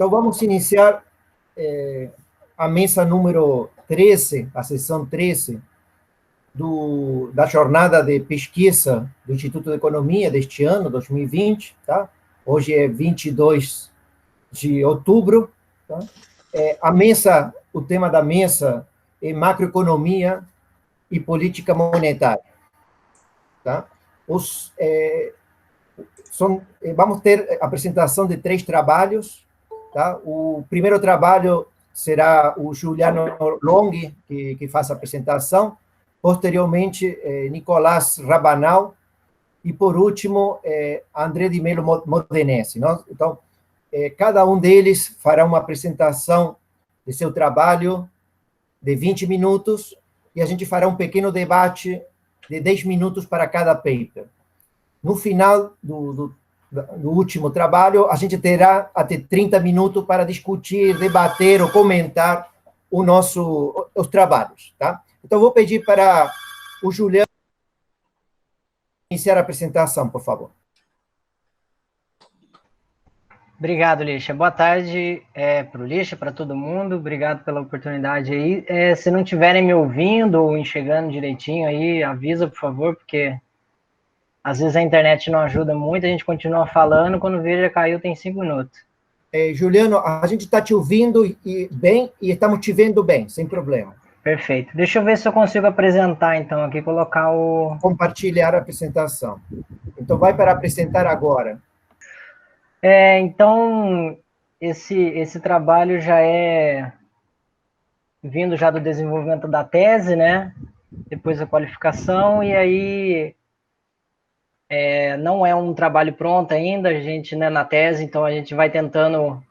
Então, vamos iniciar a mesa número 13, a sessão 13, da jornada de pesquisa do Instituto de Economia deste ano, 2020, tá? Hoje é 22 de outubro, tá? O tema da mesa é macroeconomia e política monetária, tá? Vamos ter a apresentação de 3 trabalhos, tá? O primeiro trabalho será o Juliano Longhi, que faz a apresentação, posteriormente Nicolás Rabanal, e por último André de Melo Modenese. Então, cada um deles fará uma apresentação de seu trabalho de 20 minutos, e a gente fará um pequeno debate de 10 minutos para cada paper. No final do último trabalho, a gente terá até 30 minutos para discutir, debater ou comentar os trabalhos, tá? Então, vou pedir para o Juliano iniciar a apresentação, por favor. Obrigado, Lixa. Boa tarde para o Lixa, para todo mundo. Obrigado pela oportunidade aí. Se não estiverem me ouvindo ou enxergando direitinho aí, avisa, por favor, porque às vezes a internet não ajuda muito, a gente continua falando, quando veja caiu tem 5 minutos. Juliano, a gente está te ouvindo bem e estamos te vendo bem, sem problema. Perfeito. Deixa eu ver se eu consigo apresentar, então, aqui, colocar o... Compartilhar a apresentação. Então, vai para apresentar agora. Então, esse trabalho já é vindo já do desenvolvimento da tese, né? Depois da qualificação, e aí não é um trabalho pronto ainda, a gente, né, na tese, então a gente vai tentando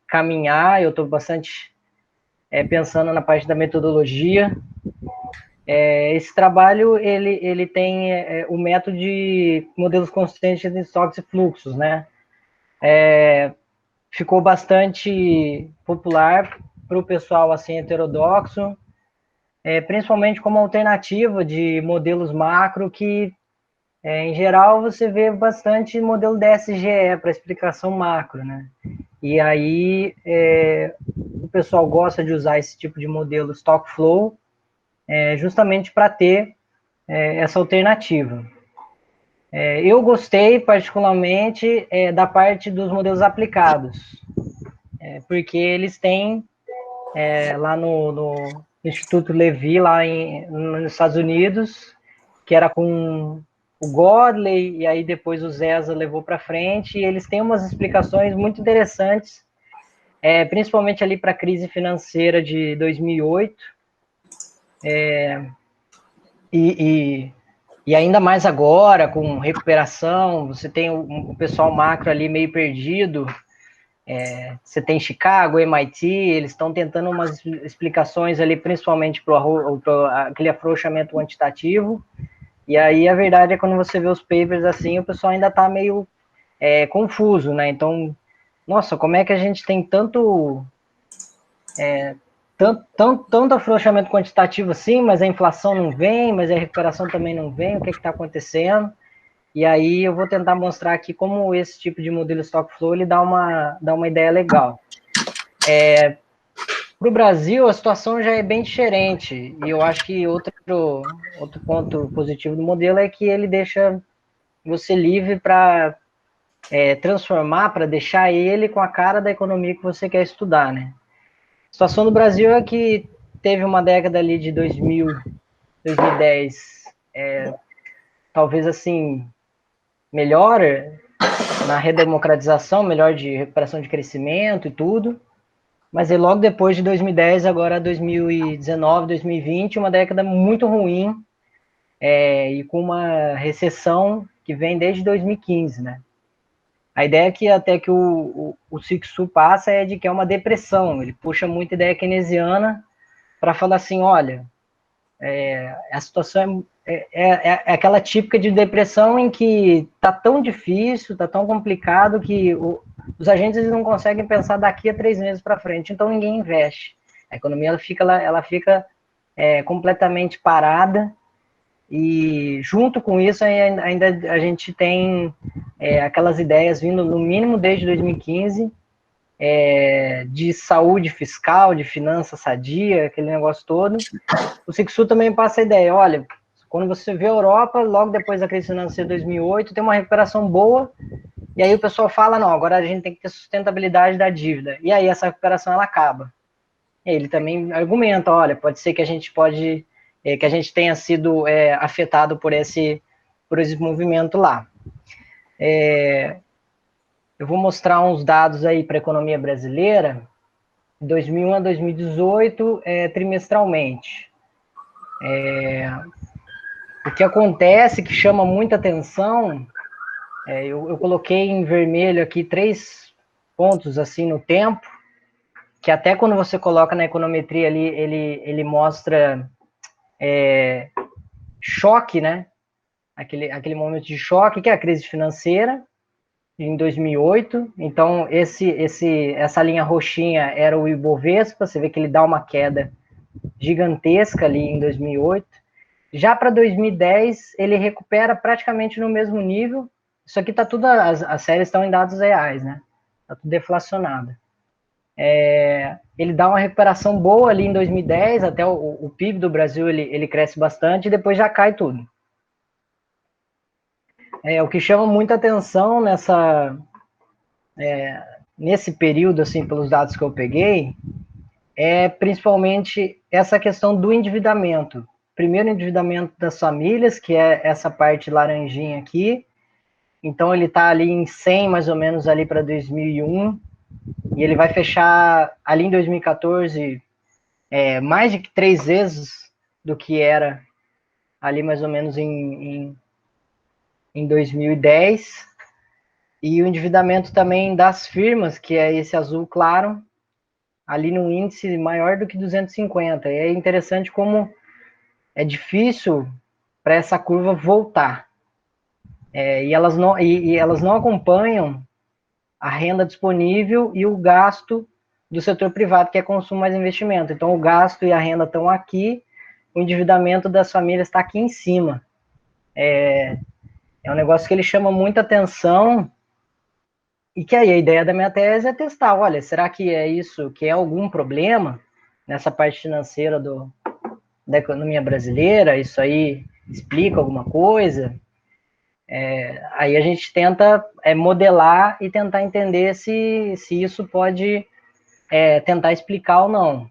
caminhar, eu estou bastante pensando na parte da metodologia. Esse trabalho, ele tem o método de modelos consistentes de estoques e fluxos, né? Ficou bastante popular para o pessoal, assim, heterodoxo, principalmente como alternativa de modelos macro que, em geral, você vê bastante modelo DSGE para explicação macro, né? E aí, o pessoal gosta de usar esse tipo de modelo Stock Flow, justamente para ter essa alternativa. Eu gostei, particularmente, da parte dos modelos aplicados, porque eles têm, lá no Instituto Levi, lá nos Estados Unidos, que era com o Godley, e aí depois o Zesa levou para frente, e eles têm umas explicações muito interessantes, principalmente ali para a crise financeira de 2008, e ainda mais agora, com recuperação, você tem o pessoal macro ali meio perdido, você tem Chicago, MIT, eles estão tentando umas explicações ali, principalmente para aquele afrouxamento quantitativo, e aí a verdade é que quando você vê os papers assim, o pessoal ainda está meio confuso, né? Então, nossa, como é que a gente tem tanto afrouxamento quantitativo assim, mas a inflação não vem, mas a recuperação também não vem, o que está acontecendo? E aí eu vou tentar mostrar aqui como esse tipo de modelo Stock Flow ele dá uma ideia legal. Para o Brasil, a situação já é bem diferente, e eu acho que outro ponto positivo do modelo é que ele deixa você livre para transformar, para deixar ele com a cara da economia que você quer estudar, né? A situação do Brasil é que teve uma década ali de 2000, 2010, talvez assim, melhor na redemocratização, melhor de recuperação de crescimento e tudo, mas aí logo depois de 2010, agora 2019, 2020, uma década muito ruim, e com uma recessão que vem desde 2015, né? A ideia que até que o Sik-Su passa é de que é uma depressão, ele puxa muita ideia keynesiana para falar assim, olha, a situação é aquela típica de depressão em que está tão difícil, está tão complicado que os agentes não conseguem pensar daqui a 3 meses para frente, então ninguém investe. A economia ela fica completamente parada, e junto com isso ainda a gente tem aquelas ideias vindo no mínimo desde 2015 de saúde fiscal, de finança sadia, aquele negócio todo. O Sixu também passa a ideia, olha, quando você vê a Europa, logo depois da crise financeira de 2008, tem uma recuperação boa, e aí o pessoal fala, não, agora a gente tem que ter sustentabilidade da dívida. E aí essa recuperação, ela acaba. E ele também argumenta, olha, pode ser que a gente tenha sido afetado por esse movimento lá. Eu vou mostrar uns dados aí para a economia brasileira, 2001 a 2018, trimestralmente. O que acontece, que chama muita atenção, eu coloquei em vermelho aqui 3 pontos assim no tempo, que até quando você coloca na econometria ali, ele mostra choque, né? Aquele momento de choque, que é a crise financeira, em 2008. Então, essa linha roxinha era o Ibovespa, você vê que ele dá uma queda gigantesca ali em 2008. Já para 2010, ele recupera praticamente no mesmo nível. Isso aqui tá tudo, as séries estão em dados reais, né? Tá tudo deflacionado. Ele dá uma recuperação boa ali em 2010, até o PIB do Brasil ele cresce bastante e depois já cai tudo. O que chama muita atenção nesse período, assim, pelos dados que eu peguei, é principalmente essa questão do endividamento. Primeiro, endividamento das famílias, que é essa parte laranjinha aqui. Então, ele está ali em 100, mais ou menos, ali para 2001, e ele vai fechar ali em 2014 mais de 3 vezes do que era ali mais ou menos em 2010. E o endividamento também das firmas, que é esse azul claro, ali no índice maior do que 250. E é interessante como é difícil para essa curva voltar. E elas não acompanham a renda disponível e o gasto do setor privado, que é consumo mais investimento. Então, o gasto e a renda estão aqui, o endividamento das famílias está aqui em cima. É um negócio que ele chama muita atenção, e que aí a ideia da minha tese é testar, olha, será que é isso, que é algum problema nessa parte financeira da economia brasileira? Isso aí explica alguma coisa? Aí a gente tenta modelar e tentar entender se isso pode tentar explicar ou não.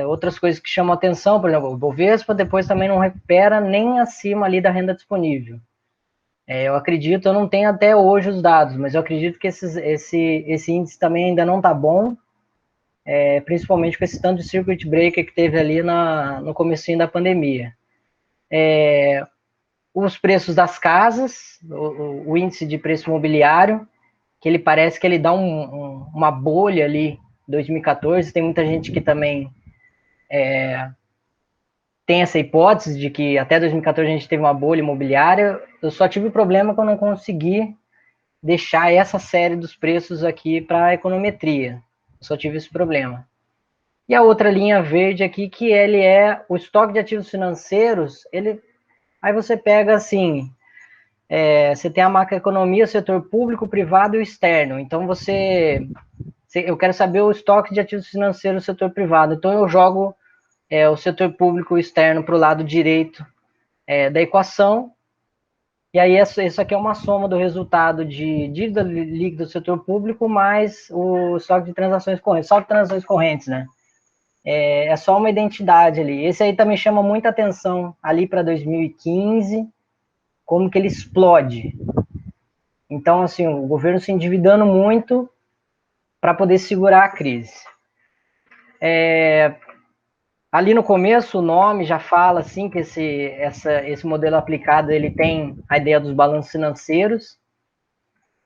Outras coisas que chamam atenção, por exemplo, o Bovespa depois também não recupera nem acima ali da renda disponível. Eu acredito, eu não tenho até hoje os dados, mas eu acredito que esse índice também ainda não está bom, principalmente com esse tanto de circuit breaker que teve ali no comecinho da pandemia. Os preços das casas, o índice de preço imobiliário, que ele parece que ele dá uma bolha ali em 2014, tem muita gente que também tem essa hipótese de que até 2014 a gente teve uma bolha imobiliária. Eu só tive problema que eu não consegui deixar essa série dos preços aqui para a econometria. Eu só tive esse problema. E a outra linha verde aqui, que ele é o estoque de ativos financeiros, aí você pega assim, você tem a macroeconomia, o setor público, privado e o externo. Então eu quero saber o estoque de ativos financeiros do setor privado. Então eu jogo o setor público externo para o lado direito da equação. E aí isso aqui é uma soma do resultado de dívida líquida do setor público mais o estoque de transações correntes. Só de transações correntes, né? É só uma identidade ali. Esse aí também chama muita atenção ali para 2015, como que ele explode. Então, assim, o governo se endividando muito para poder segurar a crise. Ali no começo, o nome já fala assim que esse modelo aplicado ele tem a ideia dos balanços financeiros.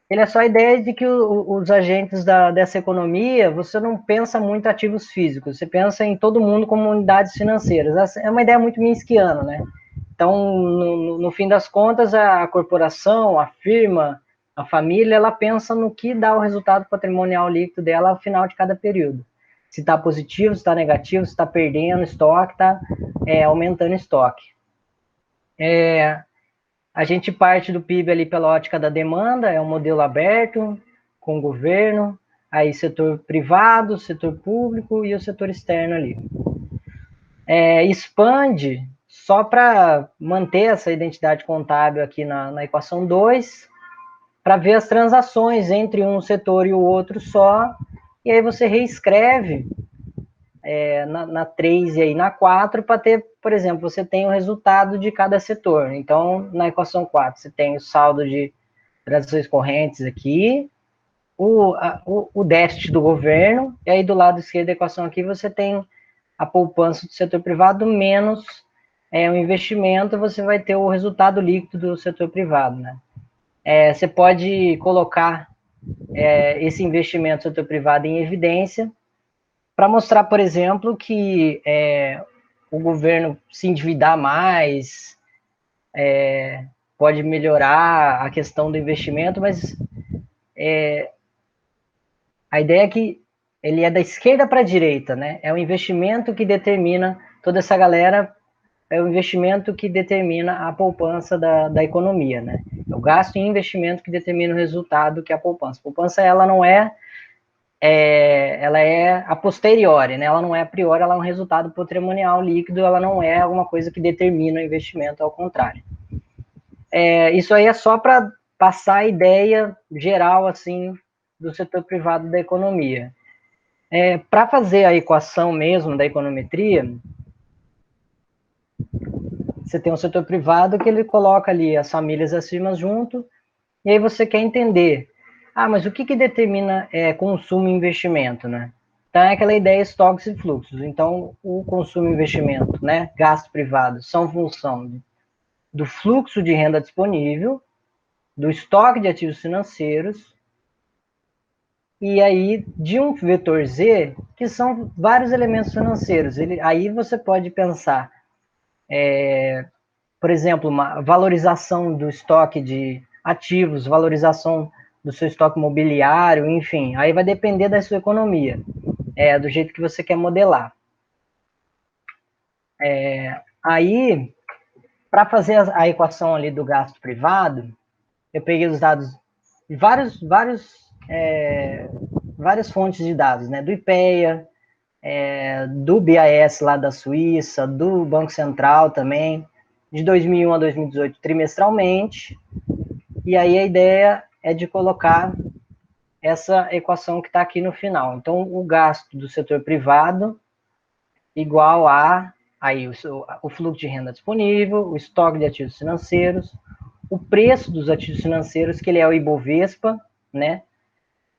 Ele é só a ideia de que os agentes dessa economia, você não pensa muito em ativos físicos, você pensa em todo mundo como unidades financeiras. É uma ideia muito minskiana, né? Então, no fim das contas, a corporação, a firma, a família, ela pensa no que dá o resultado patrimonial líquido dela ao final de cada período. Se está positivo, se está negativo, se está perdendo estoque, está aumentando estoque. A gente parte do PIB ali pela ótica da demanda, é um modelo aberto, com o governo. aí setor privado, setor público e o setor externo ali. Expande só para manter essa identidade contábil aqui na equação 2, para ver as transações entre um setor e o outro só, e aí você reescreve na 3 e aí na 4 para ter, por exemplo, você tem o resultado de cada setor. Então, na equação 4, você tem o saldo de transações correntes aqui, o déficit do governo, e aí do lado esquerdo da equação aqui você tem a poupança do setor privado menos o investimento, você vai ter o resultado líquido do setor privado, né? Você pode colocar esse investimento do setor privado em evidência para mostrar, por exemplo, que o governo se endividar mais pode melhorar a questão do investimento, mas a ideia é que ele é da esquerda para a direita, né? É o investimento que determina toda essa galera, é o investimento que determina a poupança da economia, né? É o gasto em investimento que determina o resultado que é a poupança. A poupança, ela não ela é a posteriori, né? Ela não é a priori, ela é um resultado patrimonial líquido, ela não é alguma coisa que determina o investimento, ao contrário. Isso aí é só para passar a ideia geral, assim, do setor privado da economia. Para fazer a equação mesmo da econometria, você tem um setor privado que ele coloca ali as famílias acima junto, e aí você quer entender, mas o que determina consumo e investimento, né? Então é aquela ideia estoques e fluxos. Então, o consumo e investimento, né, gasto privado, são função do fluxo de renda disponível, do estoque de ativos financeiros, e aí de um vetor Z, que são vários elementos financeiros. Aí você pode pensar, por exemplo, uma valorização do estoque de ativos, valorização do seu estoque imobiliário, enfim, aí vai depender da sua economia, do jeito que você quer modelar. Aí, para fazer a equação ali do gasto privado, eu peguei os dados de várias fontes de dados, né? Do IPEA, do BIS lá da Suíça, do Banco Central também, de 2001 a 2018 trimestralmente, e aí a ideia é de colocar essa equação que está aqui no final. Então, o gasto do setor privado igual a aí o fluxo de renda disponível, o estoque de ativos financeiros, o preço dos ativos financeiros, que ele é o Ibovespa, né?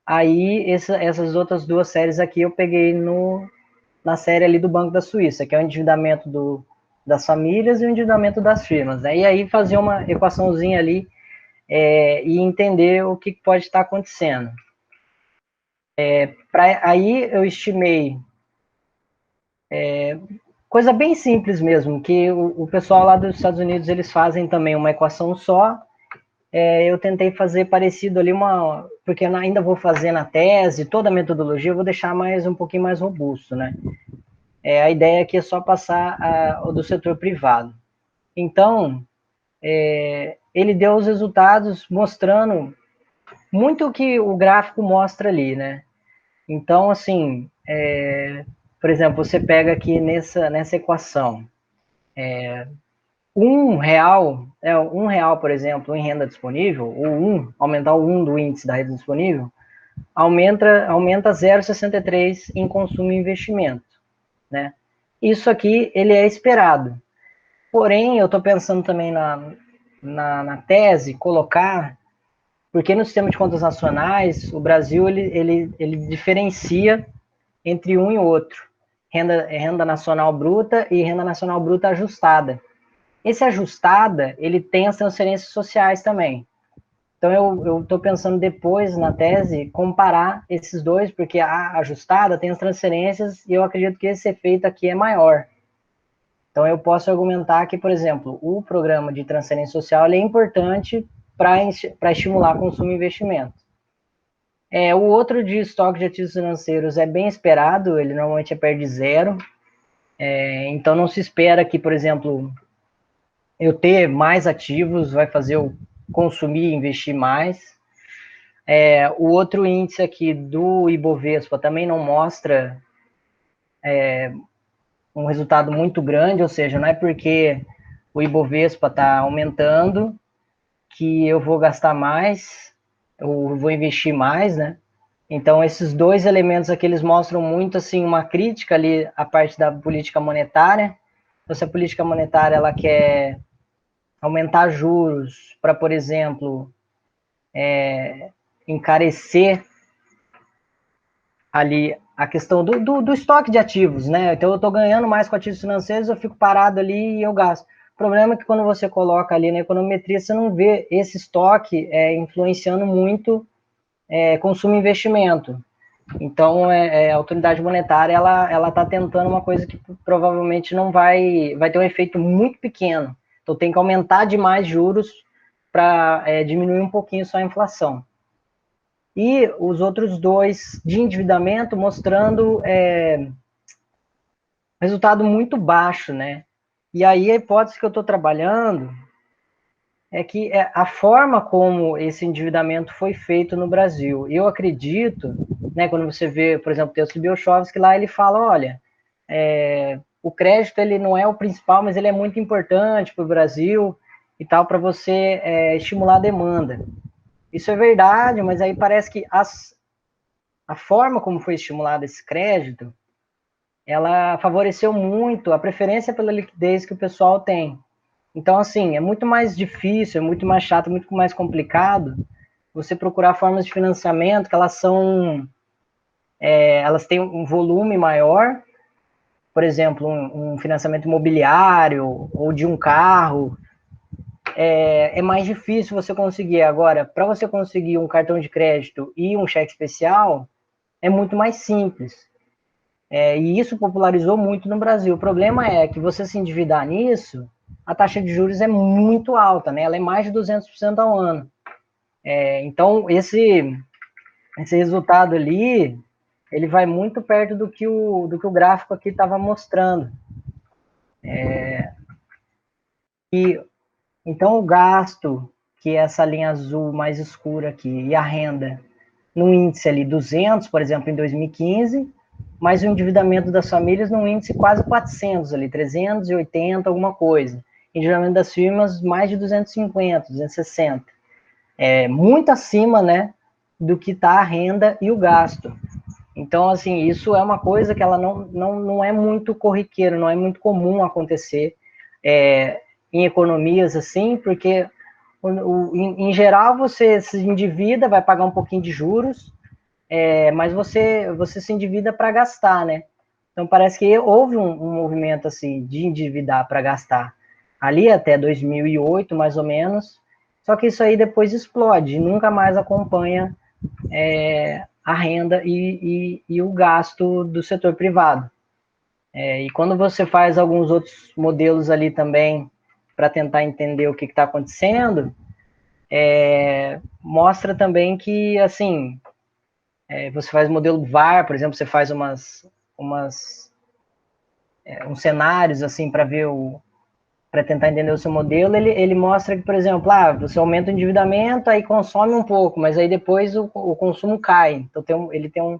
Aí, essas outras duas séries aqui eu peguei na série ali do Banco da Suíça, que é o endividamento das famílias e o endividamento das firmas, né? E aí fazer uma equaçãozinha ali e entender o que pode estar acontecendo. Aí eu estimei coisa bem simples mesmo, que o pessoal lá dos Estados Unidos, eles fazem também uma equação só. Eu tentei fazer parecido ali, porque eu ainda vou fazer na tese, toda a metodologia eu vou deixar um pouquinho mais robusto, né? A ideia aqui é só passar o do setor privado. Então, ele deu os resultados mostrando muito o que o gráfico mostra ali, né? Então, assim, por exemplo, você pega aqui nessa equação, R$ 1, por exemplo, em renda disponível, aumentar o 1 do índice da renda disponível, aumenta 0,63 em consumo e investimento, né? Isso aqui, ele é esperado. Porém, eu estou pensando também na tese, colocar, porque no sistema de contas nacionais, o Brasil, ele diferencia entre um e outro, renda nacional bruta e renda nacional bruta ajustada. Esse ajustada, ele tem as transferências sociais também. Então, eu estou pensando depois, na tese, comparar esses dois, porque a ajustada tem as transferências e eu acredito que esse efeito aqui é maior. Então, eu posso argumentar que, por exemplo, o programa de transferência social é importante para estimular consumo e investimento. O outro de estoque de ativos financeiros é bem esperado, ele normalmente é perto de zero. Então, não se espera que, por exemplo, eu ter mais ativos vai fazer eu consumir e investir mais. O outro índice aqui do Ibovespa também não mostra um resultado muito grande, ou seja, não é porque o Ibovespa está aumentando que eu vou gastar mais, eu vou investir mais, né? Então, esses dois elementos aqui, eles mostram muito, assim, uma crítica ali à parte da política monetária. Então, se a política monetária, ela quer aumentar juros para, por exemplo, encarecer ali a questão do estoque de ativos, né? Então, eu estou ganhando mais com ativos financeiros, eu fico parado ali e eu gasto. O problema é que quando você coloca ali na econometria, você não vê esse estoque influenciando muito consumo e investimento. Então, a autoridade monetária, ela está tentando uma coisa que provavelmente não vai ter um efeito muito pequeno. Então, tem que aumentar demais juros para diminuir um pouquinho só a inflação. E os outros dois de endividamento mostrando resultado muito baixo, né? E aí a hipótese que eu estou trabalhando é que a forma como esse endividamento foi feito no Brasil. Eu acredito, né, quando você vê, por exemplo, o texto do Biochovsky, lá ele fala, olha, o crédito ele não é o principal, mas ele é muito importante para o Brasil e tal, para você estimular a demanda. Isso é verdade, mas aí parece que a forma como foi estimulado esse crédito, ela favoreceu muito a preferência pela liquidez que o pessoal tem. Então, assim, é muito mais difícil, é muito mais chato, é muito mais complicado você procurar formas de financiamento que elas têm um volume maior, por exemplo, um financiamento imobiliário ou de um carro, é mais difícil você conseguir. Agora, para você conseguir um cartão de crédito e um cheque especial, é muito mais simples. E isso popularizou muito no Brasil. O problema é que você se endividar nisso, a taxa de juros é muito alta, né? Ela é mais de 200% ao ano. Então, esse resultado ali, ele vai muito perto do que o gráfico aqui estava mostrando. Então, o gasto, que é essa linha azul mais escura aqui, e a renda, no índice ali 200, por exemplo, em 2015, mas o endividamento das famílias num índice quase 400 ali, 380, alguma coisa. Endividamento das firmas, mais de 250, 260. Muito acima, né, do que está a renda e o gasto. Então, assim, isso é uma coisa que ela não é muito corriqueiro, não é muito comum acontecer em economias assim, porque em geral você se endivida, vai pagar um pouquinho de juros, mas você se endivida para gastar, né? Então parece que houve um movimento assim de endividar para gastar ali até 2008, mais ou menos, só que isso aí depois explode, nunca mais acompanha a renda e o gasto do setor privado. E quando você faz alguns outros modelos ali também para tentar entender o que está acontecendo, mostra também que, assim, você faz modelo VAR, por exemplo, você faz uns cenários, assim, para tentar entender o seu modelo, ele mostra que, por exemplo, você aumenta o endividamento, aí consome um pouco, mas aí depois o consumo cai. Então ele tem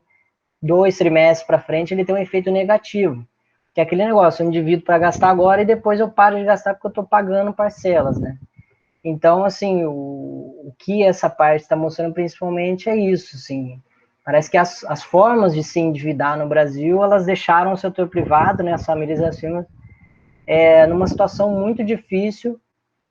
2 trimestres para frente, ele tem um efeito negativo. Que é aquele negócio, eu endivido para gastar agora e depois eu paro de gastar porque eu estou pagando parcelas, né? Então, assim, o que essa parte está mostrando principalmente é isso, assim. Parece que as formas de se endividar no Brasil, elas deixaram o setor privado, né, as famílias acima, numa situação muito difícil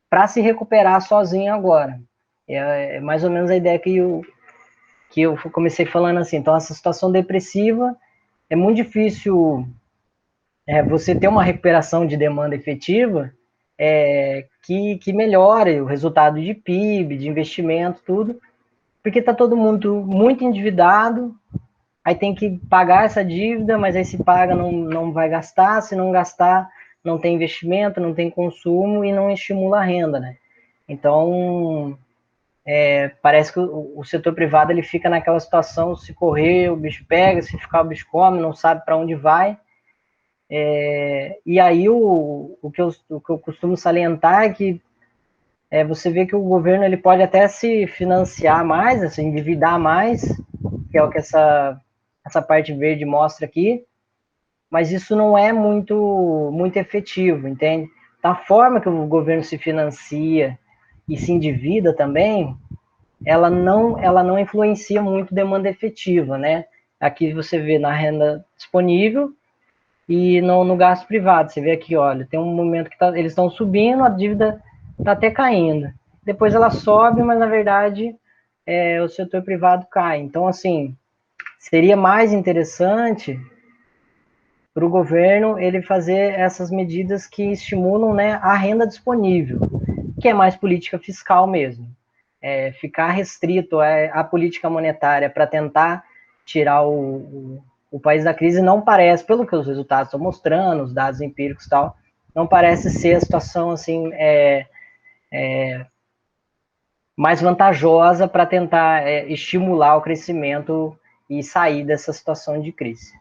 para se recuperar sozinho agora. É mais ou menos a ideia que eu comecei falando assim. Então, essa situação depressiva é muito difícil você ter uma recuperação de demanda efetiva que melhore o resultado de PIB, de investimento, tudo, porque está todo mundo muito endividado, aí tem que pagar essa dívida, mas aí se paga, não vai gastar, se não gastar, não tem investimento, não tem consumo e não estimula a renda, né? Então, parece que o setor privado ele fica naquela situação, se correr, o bicho pega, se ficar, o bicho come, não sabe para onde vai. E aí o que eu costumo salientar é que você vê que o governo ele pode até se financiar mais, se endividar mais, que é o que essa parte verde mostra aqui, mas isso não é muito efetivo, entende? Da forma que o governo se financia e se endivida também, ela não influencia muito demanda efetiva, né? Aqui você vê na renda disponível e no gasto privado. Você vê aqui, olha, tem um momento que eles estão subindo, a dívida está até caindo. Depois ela sobe, mas na verdade o setor privado cai. Então, assim, seria mais interessante para o governo ele fazer essas medidas que estimulam, né, a renda disponível, que é mais política fiscal mesmo. Ficar restrito à política monetária para tentar tirar o país da crise não parece, pelo que os resultados estão mostrando, os dados empíricos e tal, não parece ser a situação assim mais vantajosa para tentar estimular o crescimento e sair dessa situação de crise.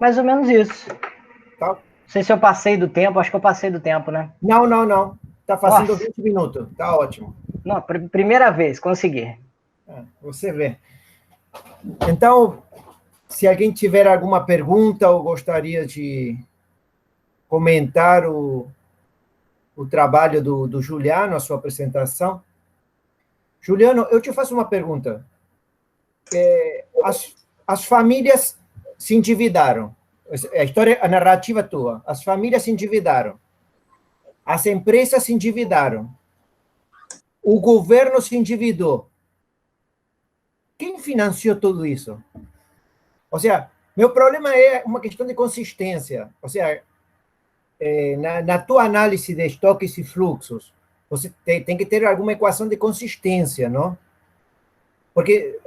Mais ou menos isso. Tá. Não sei se eu passei do tempo, acho que eu passei do tempo, né? Não. Está fazendo Nossa. 20 minutos. Está ótimo. Não, primeira vez, consegui. Você vê. Então, se alguém tiver alguma pergunta ou gostaria de comentar o trabalho do Juliano, a sua apresentação. Juliano, eu te faço uma pergunta. As famílias se endividaram. A narrativa tua. As famílias se endividaram. As empresas se endividaram. O governo se endividou. Quem financiou tudo isso? Ou seja, meu problema é uma questão de consistência. Ou seja, na tua análise de estoques e fluxos, você tem que ter alguma equação de consistência, não? Porque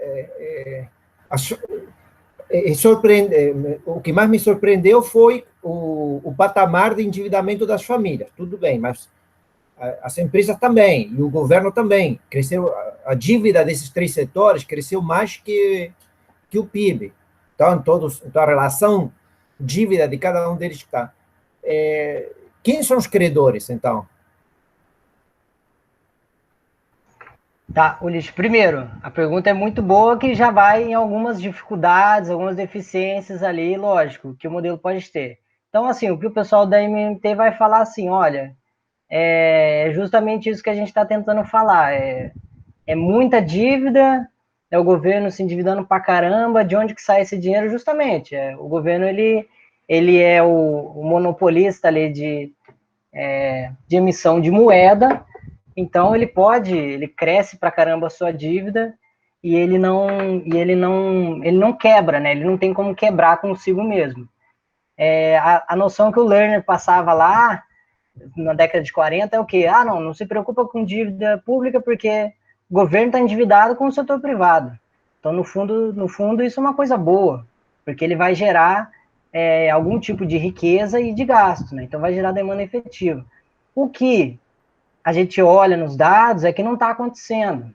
o que mais me surpreendeu foi o patamar de endividamento das famílias. Tudo bem, mas as empresas também, e o governo também. Cresceu, a dívida desses três setores cresceu mais que o PIB. Então, a relação dívida de cada um deles está. Quem são os credores, então? Tá, Ulisses, primeiro, a pergunta é muito boa, que já vai em algumas dificuldades, algumas deficiências ali, lógico, que o modelo pode ter. Então, assim, o que o pessoal da MMT vai falar assim, olha, é justamente isso que a gente está tentando falar, é muita dívida, é o governo se endividando pra caramba, de onde que sai esse dinheiro? Justamente, o governo, ele é o monopolista ali de emissão de moeda. Então ele cresce pra caramba a sua dívida e ele não quebra, né? Ele não tem como quebrar consigo mesmo. A noção que o Lerner passava lá na década de 40 é o quê? Não se preocupa com dívida pública porque o governo está endividado com o setor privado. Então, no fundo, isso é uma coisa boa, porque ele vai gerar algum tipo de riqueza e de gasto, né? Então vai gerar demanda efetiva. O que a gente olha nos dados é que não está acontecendo.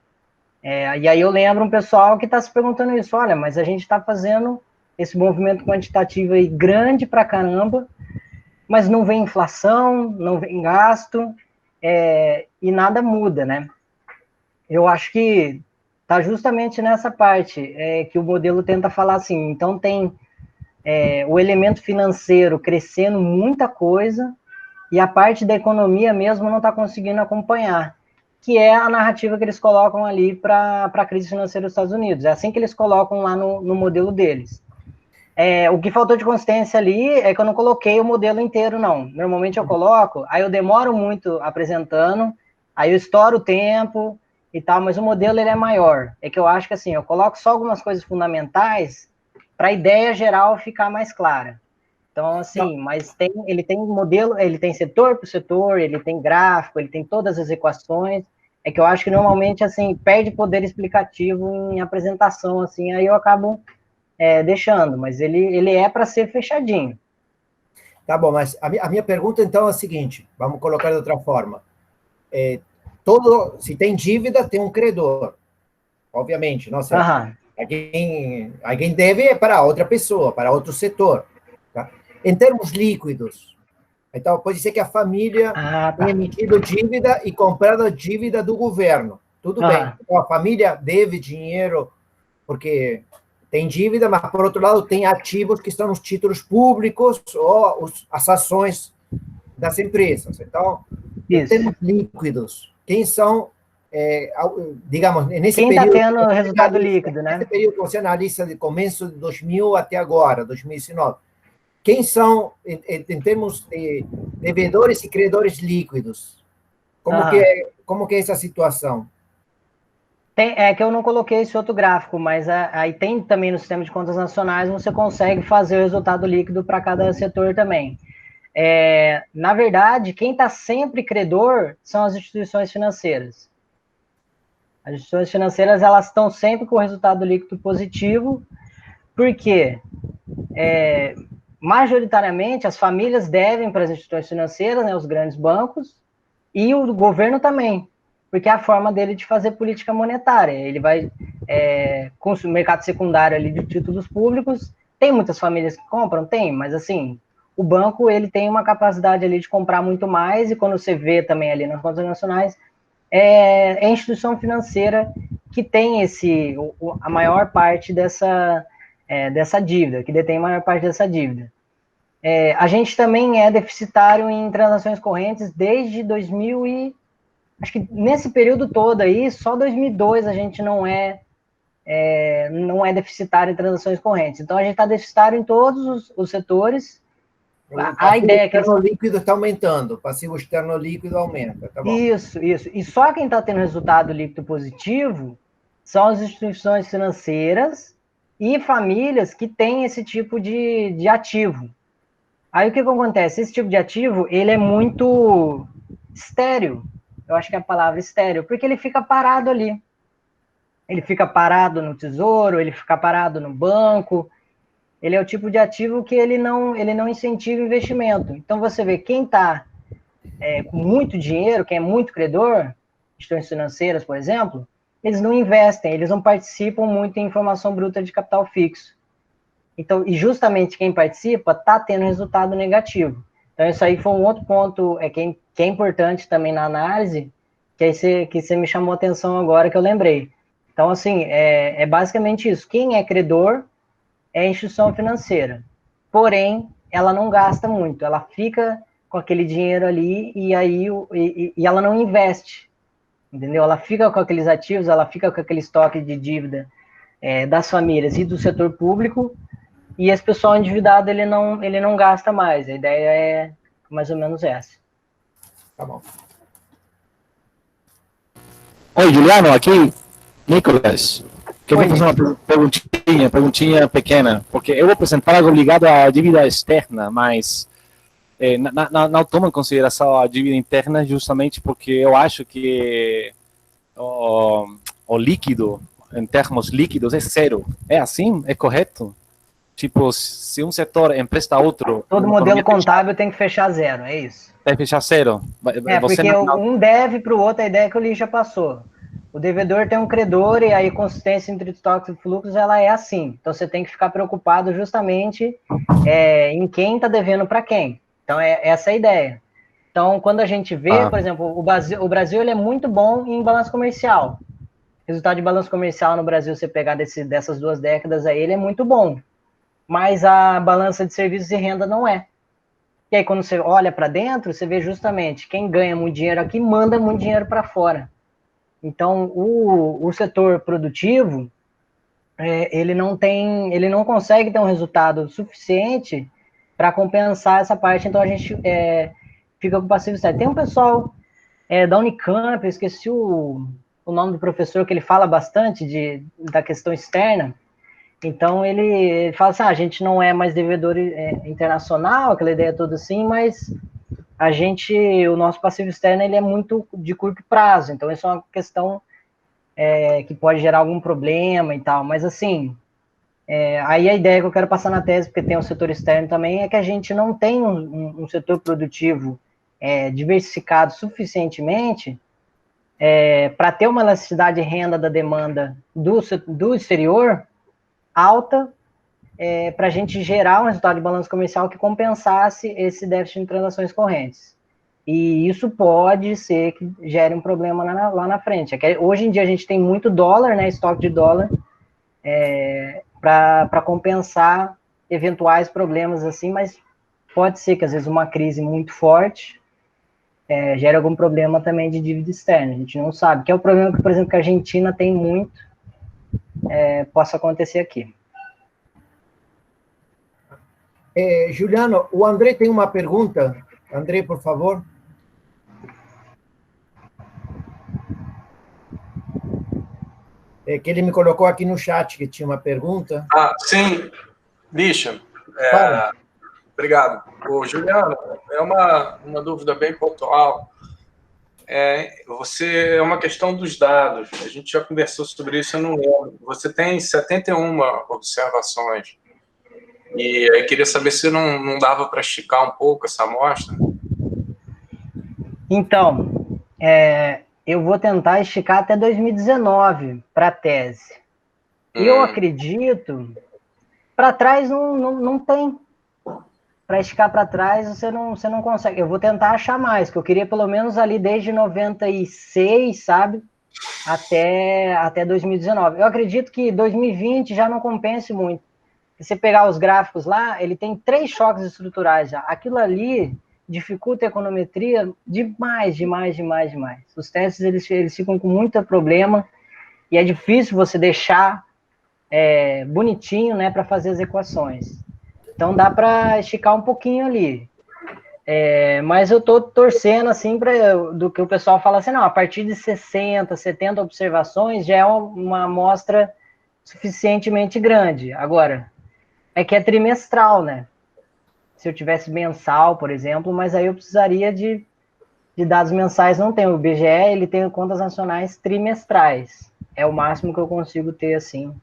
E aí eu lembro um pessoal que está se perguntando isso, olha, mas a gente está fazendo esse movimento quantitativo aí grande pra caramba, mas não vem inflação, não vem gasto, e nada muda, né? Eu acho que está justamente nessa parte que o modelo tenta falar assim, então tem o elemento financeiro crescendo muita coisa, e a parte da economia mesmo não está conseguindo acompanhar, que é a narrativa que eles colocam ali para a crise financeira dos Estados Unidos. É assim que eles colocam lá no modelo deles. O que faltou de consistência ali é que eu não coloquei o modelo inteiro, não. Normalmente eu coloco, aí eu demoro muito apresentando, aí eu estouro o tempo e tal, mas o modelo ele é maior. É que eu acho que assim, eu coloco só algumas coisas fundamentais para a ideia geral ficar mais clara. Então, assim, mas ele tem modelo, ele tem setor por setor, ele tem gráfico, ele tem todas as equações. É que eu acho que normalmente, assim, perde poder explicativo em apresentação, assim, aí eu acabo deixando, mas ele é para ser fechadinho. Tá bom, mas a minha pergunta, então, é a seguinte, vamos colocar de outra forma. Se tem dívida, tem um credor, obviamente, não sei. Alguém deve para outra pessoa, para outro setor. Tá? Em termos líquidos, então pode ser que a família tenha Tá. emitido dívida e comprado a dívida do governo. Tudo bem. Aham. Então, a família deve dinheiro porque tem dívida, mas, por outro lado, tem ativos que estão nos títulos públicos ou as ações das empresas. Então, em Isso. termos líquidos, quem são, digamos, nesse Quem está período que tendo você resultado analisa, líquido, nesse né? período que você analisa de começo de 2000 até agora, 2019, quem são, em termos de devedores e credores líquidos? Aham. Como que é essa situação? É que eu não coloquei esse outro gráfico, mas aí tem também no sistema de contas nacionais, você consegue fazer o resultado líquido para cada setor também. Na verdade, quem está sempre credor são as instituições financeiras. As instituições financeiras, elas estão sempre com o resultado líquido positivo, porque majoritariamente as famílias devem para as instituições financeiras, né, os grandes bancos, e o governo também, porque é a forma dele de fazer política monetária. Ele vai com o mercado secundário ali de títulos públicos. Tem muitas famílias que compram? Tem, mas assim, o banco ele tem uma capacidade ali de comprar muito mais, e quando você vê também ali nas contas nacionais, é a instituição financeira que tem a maior parte dessa dívida, que detém a maior parte dessa dívida. A gente também é deficitário em transações correntes desde 2000 e acho que nesse período todo aí, só 2002 a gente não é deficitário em transações correntes. Então a gente está deficitário em todos os setores. O A passivo ideia é que externo líquido está aumentando, o passivo externo líquido aumenta, tá bom. isso. E só quem está tendo resultado líquido positivo são as instituições financeiras e famílias que têm esse tipo de ativo. Aí o que acontece? Esse tipo de ativo, ele é muito estéreo. Eu acho que é a palavra estéreo, porque ele fica parado ali. Ele fica parado no tesouro, ele fica parado no banco. Ele é o tipo de ativo que ele não incentiva investimento. Então você vê quem está com muito dinheiro, quem é muito credor, instituições financeiras, por exemplo, eles não investem, eles não participam muito em formação bruta de capital fixo. Então, e justamente quem participa está tendo resultado negativo. Então, isso aí foi um outro ponto que é importante também na análise, que você me chamou a atenção agora, que eu lembrei. Então, assim, é basicamente isso. Quem é credor é a instituição financeira. Porém, ela não gasta muito, ela fica com aquele dinheiro ali e aí e ela não investe, entendeu? Ela fica com aqueles ativos, ela fica com aquele estoque de dívida das famílias e do setor público, e esse pessoal endividado ele não gasta mais. A ideia é mais ou menos essa. Tá bom. Oi, Juliano, aqui, Nicolas. Que eu Oi, vou fazer Nicolas. uma perguntinha pequena, porque eu vou apresentar algo ligado à dívida externa, mas não tomo em consideração a dívida interna justamente porque eu acho que o líquido, em termos líquidos, é zero. É assim? É correto? Tipo, se um setor empresta a outro Todo numa modelo economia fechada, contábil tem que fechar zero, é isso. vai fechar zero. Você Porque um deve para o outro, a ideia é que o lixo já passou. O devedor tem um credor e a inconsistência entre estoques e fluxos ela é assim. Então você tem que ficar preocupado justamente em quem está devendo para quem. Então essa é a ideia. Então quando a gente vê, por exemplo, o Brasil ele é muito bom em balanço comercial. O resultado de balanço comercial no Brasil, você pegar dessas 2 décadas aí, ele é muito bom. Mas a balança de serviços e renda não é. E aí, quando você olha para dentro, você vê justamente quem ganha muito dinheiro aqui manda muito dinheiro para fora. Então, o setor produtivo, ele não consegue ter um resultado suficiente para compensar essa parte. Então, a gente fica com passivo externo. Tem um pessoal da Unicamp, eu esqueci o nome do professor, que ele fala bastante da questão externa. Então, ele fala assim, a gente não é mais devedor internacional, aquela ideia toda assim, mas o nosso passivo externo ele é muito de curto prazo, então isso é uma questão que pode gerar algum problema e tal, mas assim, aí a ideia que eu quero passar na tese, porque tem o setor externo também, é que a gente não tem um setor produtivo diversificado suficientemente para ter uma elasticidade de renda da demanda do exterior alta, para a gente gerar um resultado de balanço comercial que compensasse esse déficit em transações correntes. E isso pode ser que gere um problema lá na frente. Hoje em dia a gente tem muito dólar, né, estoque de dólar, para compensar eventuais problemas assim, mas pode ser que às vezes uma crise muito forte gere algum problema também de dívida externa. A gente não sabe, que é o problema que, por exemplo, que a Argentina tem muito, possa acontecer aqui. Juliano, o André tem uma pergunta. André, por favor. Que ele me colocou aqui no chat que tinha uma pergunta. Sim. Bicha, Fala. obrigado. Ô, Juliano, é uma dúvida bem pontual. É uma questão dos dados. A gente já conversou sobre isso, eu não lembro. Você tem 71 observações. E aí queria saber se não dava para esticar um pouco essa amostra. Então, eu vou tentar esticar até 2019 para a tese. Eu acredito, para trás não tem. Para esticar para trás, você não consegue. Eu vou tentar achar mais, que eu queria pelo menos ali desde 96, sabe? Até 2019. Eu acredito que 2020 já não compense muito. Se você pegar os gráficos lá, ele tem 3 choques estruturais já. Aquilo ali dificulta a econometria demais. Os testes, eles ficam com muito problema e é difícil você deixar bonitinho, né, para fazer as equações. Então dá para esticar um pouquinho ali. Mas eu estou torcendo assim do que o pessoal fala assim, não, a partir de 60, 70 observações já é uma amostra suficientemente grande. Agora, que é trimestral, né? Se eu tivesse mensal, por exemplo, mas aí eu precisaria de dados mensais, não tem. O IBGE, ele tem contas nacionais trimestrais. É o máximo que eu consigo ter, assim,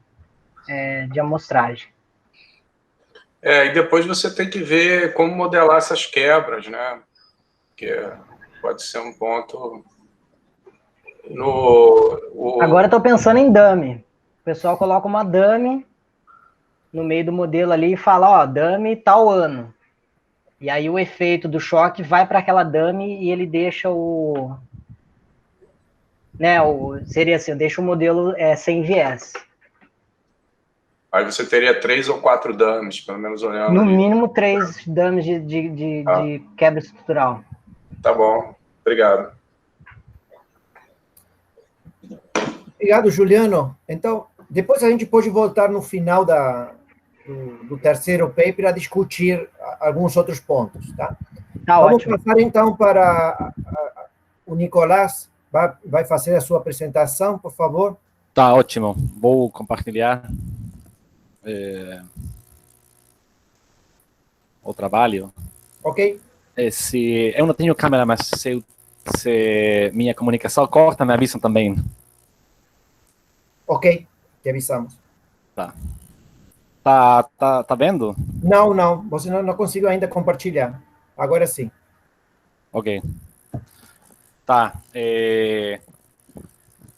de amostragem. E depois você tem que ver como modelar essas quebras, né? Que pode ser um ponto... Agora eu estou pensando em dummy. O pessoal coloca uma dummy no meio do modelo ali e fala, dummy tal ano. E aí o efeito do choque vai para aquela dummy e ele deixa seria assim, deixa o modelo sem viés. Aí você teria 3 ou 4 dummies, pelo menos olhando. No mínimo 3 dummies de quebra estrutural. Tá bom, obrigado. Obrigado, Juliano. Então, depois a gente pode voltar no final do terceiro paper a discutir alguns outros pontos, tá? Vamos ótimo. passar então para o Nicolás, vai fazer a sua apresentação, por favor. Tá ótimo, vou compartilhar o trabalho. Ok. Eu não tenho câmera, mas se minha comunicação corta, me avisam também. Ok, te avisamos. Tá vendo? Não, você não conseguiu ainda compartilhar. Agora sim. Ok. Tá.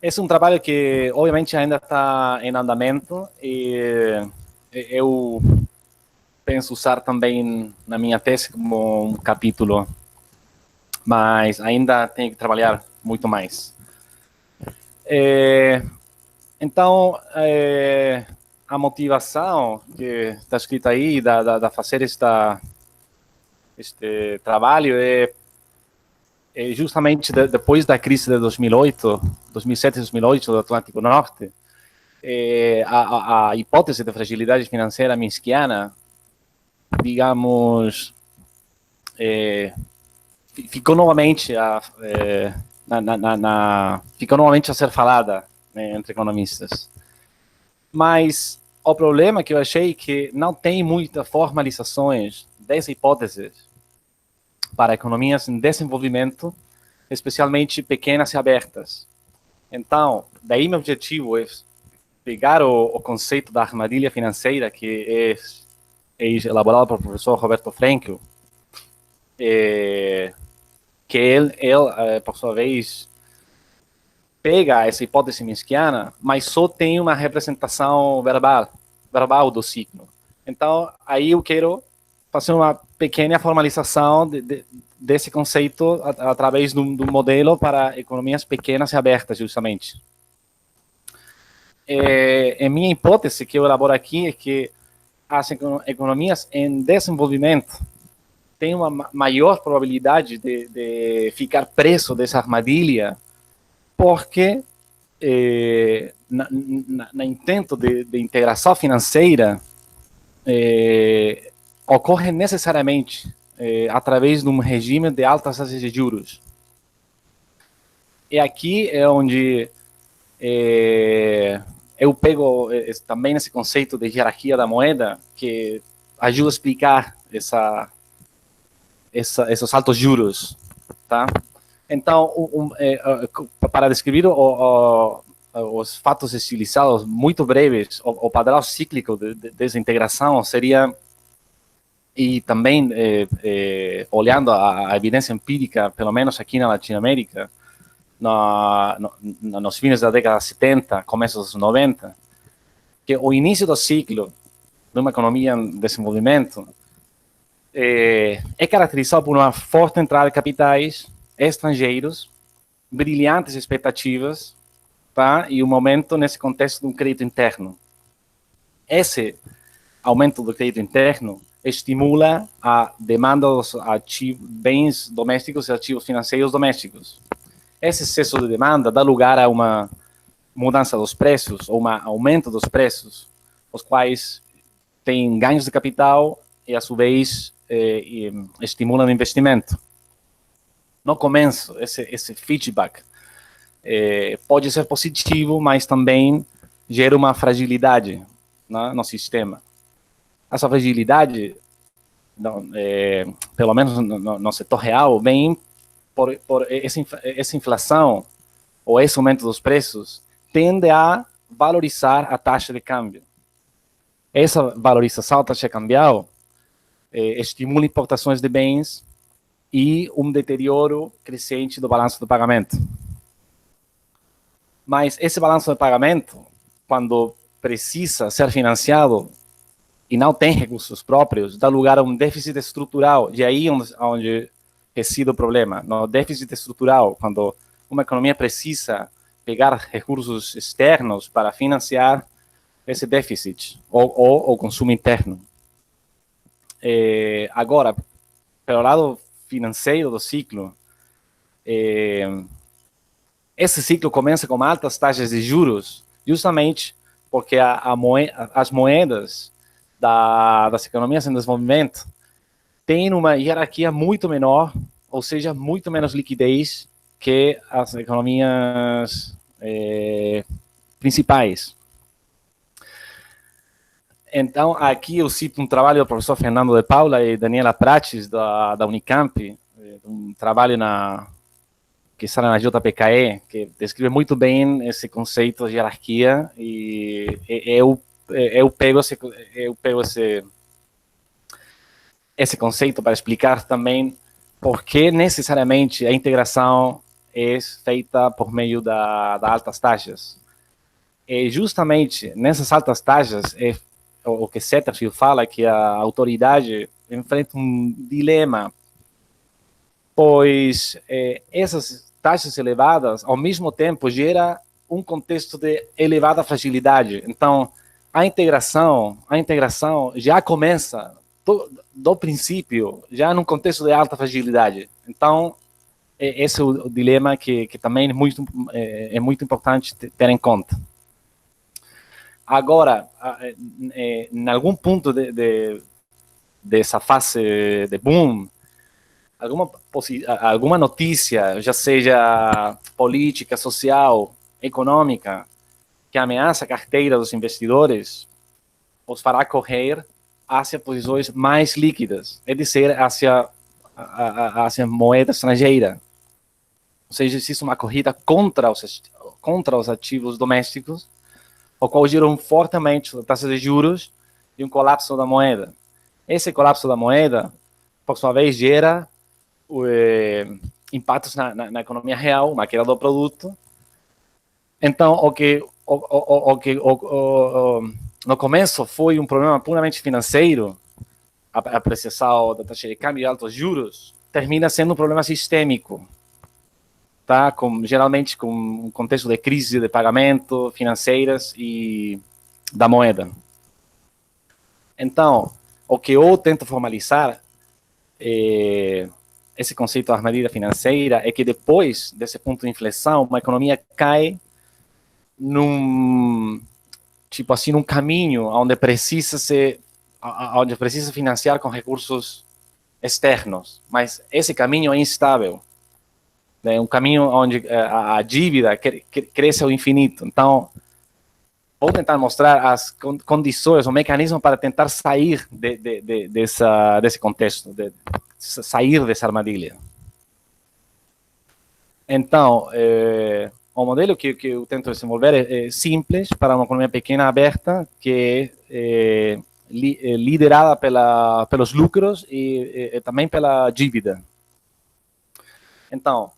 Esse é um trabalho que, obviamente, ainda está em andamento e eu penso usar também na minha tese como um capítulo, mas ainda tenho que trabalhar muito mais. Então, a motivação que está escrita aí da fazer este trabalho é justamente depois da crise de 2007 e 2008 do Atlântico Norte, a hipótese de fragilidade financeira minskiana, digamos, ficou novamente a ser falada, né, entre economistas. Mas o problema que eu achei é que não tem muitas formalizações dessa hipótese para economias em desenvolvimento, especialmente pequenas e abertas. Então, daí meu objetivo é pegar o conceito da armadilha financeira, que é elaborado pelo professor Roberto Frenkel, que ele, por sua vez, pega essa hipótese Minskiana, mas só tem uma representação verbal do ciclo. Então, aí eu quero fazer uma pequena formalização desse conceito através do modelo para economias pequenas e abertas, justamente. A minha hipótese que eu elaboro aqui é que as economias em desenvolvimento têm uma maior probabilidade de ficar preso dessa armadilha, porque no intento de integração financeira ocorre necessariamente através de um regime de altas taxas de juros. E aqui é onde eu pego também esse conceito de hierarquia da moeda, que ajuda a explicar esses altos juros, tá? Então, para descrever os fatos estilizados muito breves, o padrão cíclico dessa integração seria, e também olhando a evidência empírica, pelo menos aqui na Latinoamérica, nos fins da década de 70, começos dos 90, que o início do ciclo de uma economia em desenvolvimento é caracterizado por uma forte entrada de capitais estrangeiros, brilhantes expectativas, tá? E um momento nesse contexto de um crédito interno. Esse aumento do crédito interno estimula a demanda dos bens domésticos e ativos financeiros domésticos. Esse excesso de demanda dá lugar a uma mudança dos preços, ou um aumento dos preços, os quais têm ganhos de capital e, a sua vez, estimulam o investimento. No começo, esse feedback pode ser positivo, mas também gera uma fragilidade, né, no sistema. Essa fragilidade, pelo menos no setor real, vem por essa inflação, ou esse aumento dos preços, tende a valorizar a taxa de câmbio. Essa valorização da taxa cambial estimula importações de bens e um deterioro crescente do balanço do pagamento. Mas esse balanço de pagamento, quando precisa ser financiado e não tem recursos próprios, dá lugar a um déficit estrutural. E aí onde reside o problema. No déficit estrutural, quando uma economia precisa pegar recursos externos para financiar esse déficit, ou o consumo interno. Agora, pelo lado financeiro do ciclo, esse ciclo começa com altas taxas de juros, justamente porque as moedas das economias em desenvolvimento têm uma hierarquia muito menor, ou seja, muito menos liquidez que as economias principais. Então, aqui eu cito um trabalho do professor Fernando de Paula e Daniela Prates, da Unicamp, um trabalho que está na JPKE, que descreve muito bem esse conceito de hierarquia, e eu pego esse conceito para explicar também por que necessariamente a integração é feita por meio das altas taxas. E justamente nessas altas taxas, o que Setterfield fala, que a autoridade enfrenta um dilema, pois essas taxas elevadas, ao mesmo tempo, gera um contexto de elevada fragilidade. Então, a integração já começa do princípio, já num contexto de alta fragilidade. Então, esse é o dilema que também é muito importante ter em conta. Agora, em algum ponto dessa fase de boom, alguma notícia, já seja política, social, econômica, que ameaça a carteira dos investidores, os fará correr hacia posições mais líquidas, é dizer, hacia moeda estrangeira. Ou seja, existe uma corrida contra os ativos domésticos, o qual gera um forte aumento da taxa de juros e um colapso da moeda. Esse colapso da moeda, por sua vez, gera impactos na economia real, na queda do produto, Então, no começo foi um problema puramente financeiro, a apreciação da taxa de câmbio e altos juros, termina sendo um problema sistêmico, tá? Geralmente com um contexto de crise de pagamento, financeiras e da moeda. Então, o que eu tento formalizar esse conceito de armadilha financeira é que depois desse ponto de inflexão, uma economia cai num caminho onde precisa financiar com recursos externos, mas esse caminho é instável, né? Um caminho onde a dívida cresce ao infinito. Então, vou tentar mostrar as condições, o mecanismo para tentar sair desse contexto, sair dessa armadilha. Então, o modelo que eu tento desenvolver é simples, para uma economia pequena aberta, que é liderada pelos lucros e também pela dívida. Então,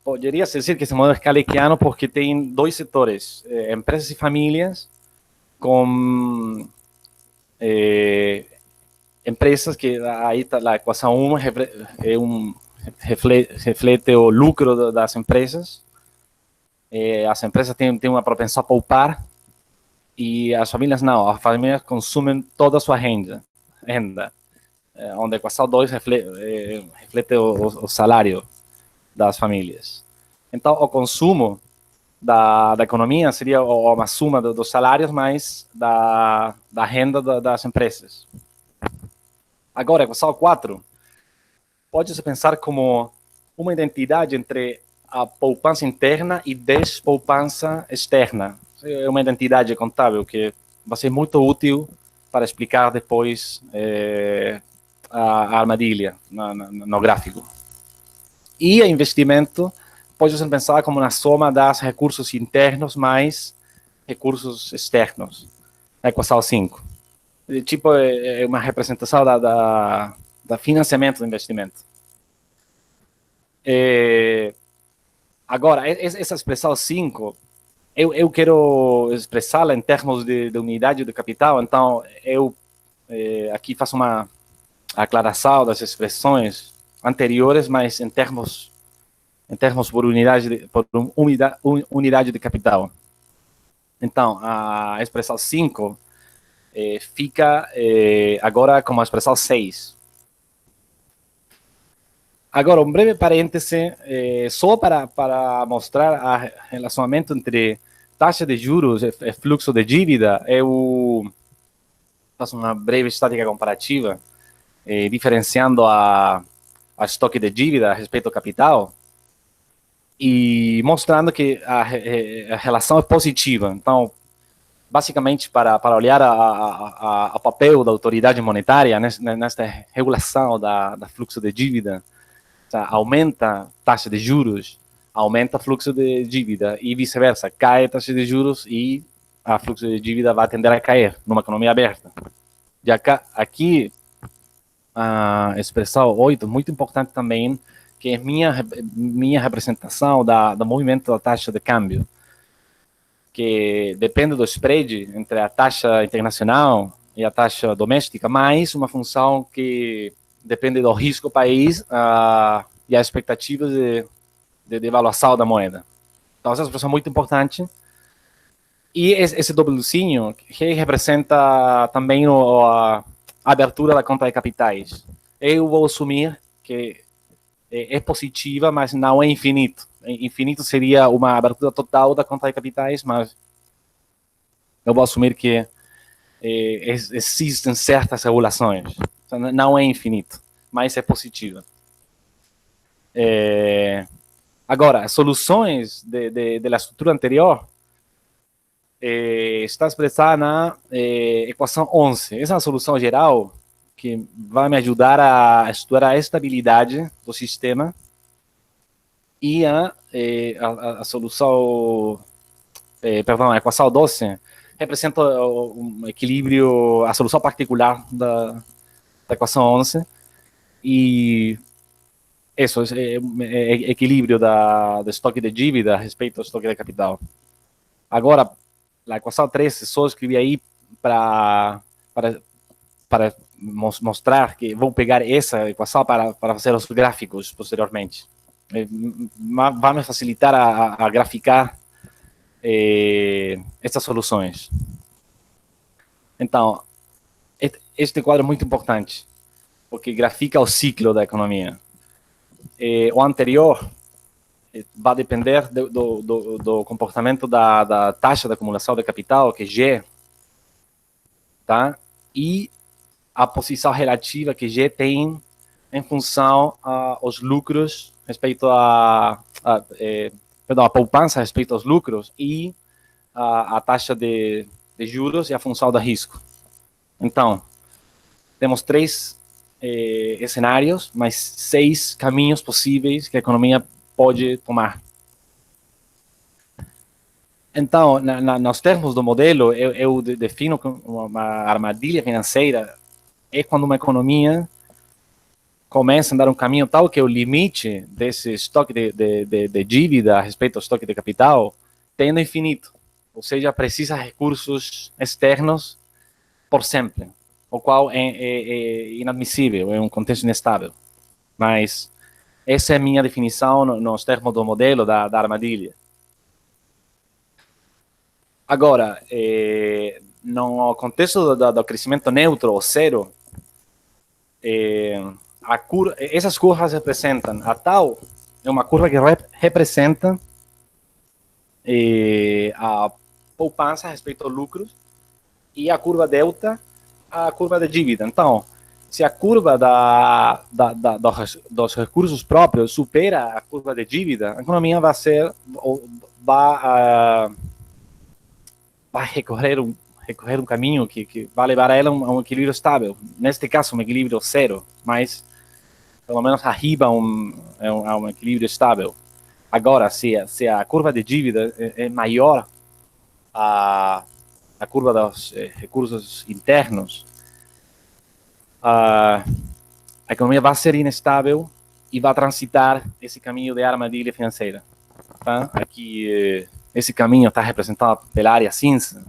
poderia dizer que esse modelo é Kalekiano porque tem dois setores, empresas e famílias, com empresas que aí está a equação 1, reflete o lucro das empresas. As empresas têm uma propensão a poupar e as famílias não. As famílias consumem toda a sua renda. Onde a equação 2 reflete o salário das famílias. Então, o consumo da economia seria uma soma dos salários mais da renda das empresas. Agora, a equação 4 pode-se pensar como uma identidade entre a poupança interna e despoupança externa. É uma identidade contábil que vai ser muito útil para explicar depois a armadilha no gráfico. E o investimento pode ser pensado como uma soma das recursos internos mais recursos externos. A equação 5. Tipo, é uma representação da financiamento do investimento. Agora, essa expressão 5, eu quero expressá-la em termos de unidade de capital, então eu aqui faço uma aclaração das expressões anteriores, mas em termos por unidade de capital. Então, a expressão 5 fica agora como a expressão 6. Agora, um breve parêntese, só para mostrar o relacionamento entre taxa de juros e fluxo de dívida, eu faço uma breve estática comparativa, diferenciando a estoque de dívida a respeito ao capital e mostrando que a relação é positiva. Então, basicamente, para olhar o papel da autoridade monetária nesta regulação da fluxo de dívida, aumenta a taxa de juros, aumenta o fluxo de dívida e vice-versa, cai a taxa de juros e a fluxo de dívida vai tender a cair numa economia aberta. E aqui, a expressão 8, muito importante também, que é minha representação do movimento da taxa de câmbio, que depende do spread entre a taxa internacional e a taxa doméstica, mais uma função que depende do risco do país e as expectativas de devaluação da moeda. Então, essa é uma expressão muito importante. E esse dobluzinho que representa também a abertura da conta de capitais. Eu vou assumir que é positiva, mas não é infinito. Infinito seria uma abertura total da conta de capitais, mas eu vou assumir que existem certas regulações. Não é infinito, mas é positiva. Agora, as soluções da estrutura anterior está expressada na equação 11. Essa é uma solução geral que vai me ajudar a estudar a estabilidade do sistema e a solução, a equação 12 representa um equilíbrio, a solução particular da equação 11 e isso é equilíbrio do estoque de dívida a respeito do estoque de capital. Agora, a equação 3, só escrevi aí para mostrar que vou pegar essa equação para fazer os gráficos posteriormente. Vai me facilitar a graficar estas soluções. Então, este quadro é muito importante, porque grafica o ciclo da economia. O anterior vai depender do comportamento da taxa de acumulação de capital, que é G, tá? E a posição relativa que G tem em função aos lucros respeito a poupança respeito aos lucros e a taxa de juros e a função do risco. Então, temos 3 cenários, mas 6 caminhos possíveis que a economia pode tomar. Então, nos termos do modelo, eu defino uma armadilha financeira é quando uma economia começa a dar um caminho tal que o limite desse estoque de dívida a respeito ao estoque de capital tende a infinito. Ou seja, precisa de recursos externos por sempre, o qual é inadmissível, é um contexto inestável. Mas essa é a minha definição nos termos do modelo da armadilha. Agora, no contexto do crescimento neutro ou zero, essas curvas representam a tal, é uma curva que representa a poupança a respeito aos lucros, e a curva delta, a curva de dívida. Então, se a curva dos recursos próprios supera a curva de dívida, a economia vai recorrer um caminho que vai levar ela a um equilíbrio estável. Neste caso, um equilíbrio zero, mas pelo menos arriba a um equilíbrio estável. Agora, se a curva de dívida é maior a curva dos recursos internos, a economia vai ser inestável e vai transitar esse caminho de armadilha financeira. Tá? Aqui, esse caminho está representado pela área cinza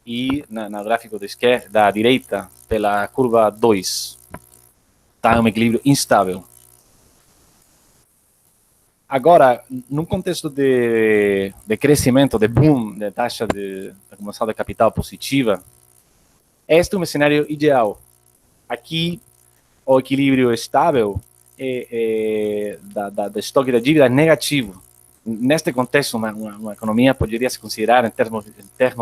e no gráfico da direita pela curva 2. Está um equilíbrio instável. Agora, num contexto de crescimento, de boom, de taxa de acumulação de capital positiva, este é um cenário ideal. Aqui, o equilíbrio estável do estoque da dívida é negativo. Neste contexto, uma economia poderia se considerar, em termos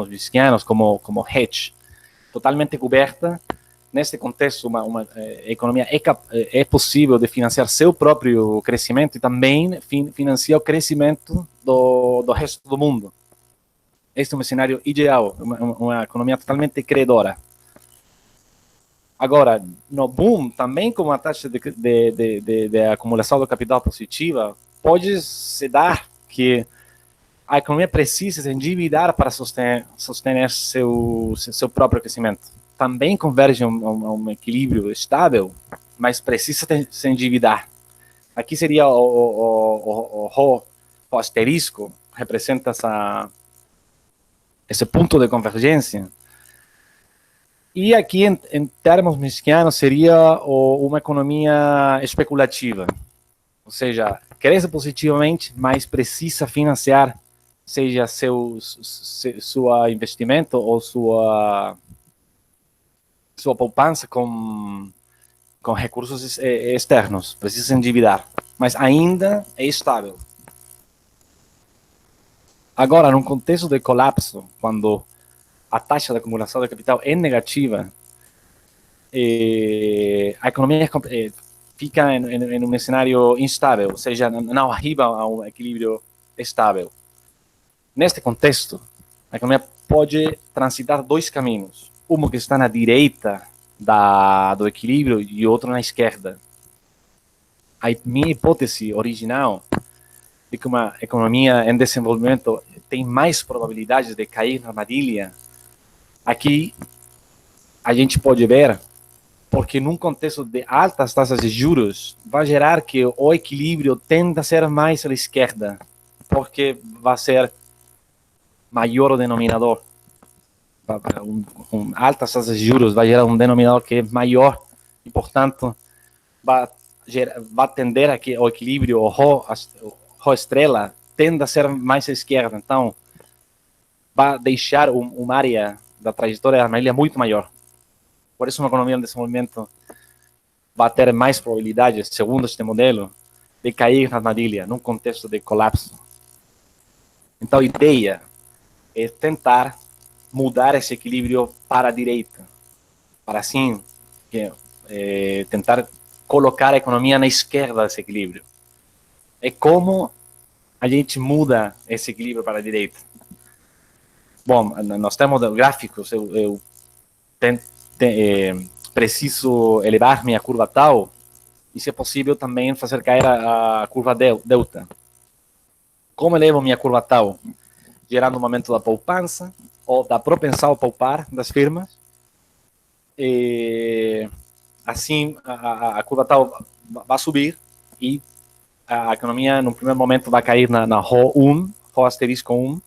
bisquianos, como hedge, totalmente coberta. Neste contexto, uma economia é possível de financiar seu próprio crescimento e também financiar o crescimento do resto do mundo. Este é um cenário ideal, uma economia totalmente credora. Agora, no boom, também com a taxa de acumulação do capital positiva, pode se dar que a economia precisa se endividar para sostener seu próprio crescimento. Também converge a um equilíbrio estável, mas precisa se endividar. Aqui seria o asterisco, representa esse ponto de convergência. E aqui, em termos mexicanos, seria uma economia especulativa. Ou seja, cresce positivamente, mas precisa financiar, seja seu investimento ou sua poupança com recursos externos. Precisa se endividar, mas ainda é estável. Agora, num contexto de colapso, quando a taxa de acumulação de capital é negativa, a economia fica em um cenário instável, ou seja, não arriba a um equilíbrio estável. Neste contexto, a economia pode transitar 2 caminhos. Um que está na direita do equilíbrio e outro na esquerda. A minha hipótese original de que uma economia em desenvolvimento tem mais probabilidades de cair na armadilha, aqui a gente pode ver, porque num contexto de altas taxas de juros, vai gerar que o equilíbrio tenda a ser mais à esquerda, porque vai ser maior o denominador. Altas taxas de juros vai gerar um denominador que é maior e, portanto, vai tender a que o equilíbrio, o Rho estrela, tende a ser mais à esquerda. Então, vai deixar uma área da trajetória da armadilha muito maior. Por isso, uma economia em desenvolvimento vai ter mais probabilidades, segundo este modelo, de cair na armadilha, num contexto de colapso. Então, a ideia é tentar mudar esse equilíbrio para a direita, para assim tentar colocar a economia na esquerda desse equilíbrio. É como a gente muda esse equilíbrio para a direita. Bom, nós temos gráficos, eu preciso elevar minha curva tal, e se é possível também fazer cair a curva delta. Como elevo minha curva tal? Gerando um aumento da poupança, ou da propensão a poupar das firmas. E, assim, a curva tal vai subir e a economia, no primeiro momento, vai cair na Rho 1, Rho asterisco 1.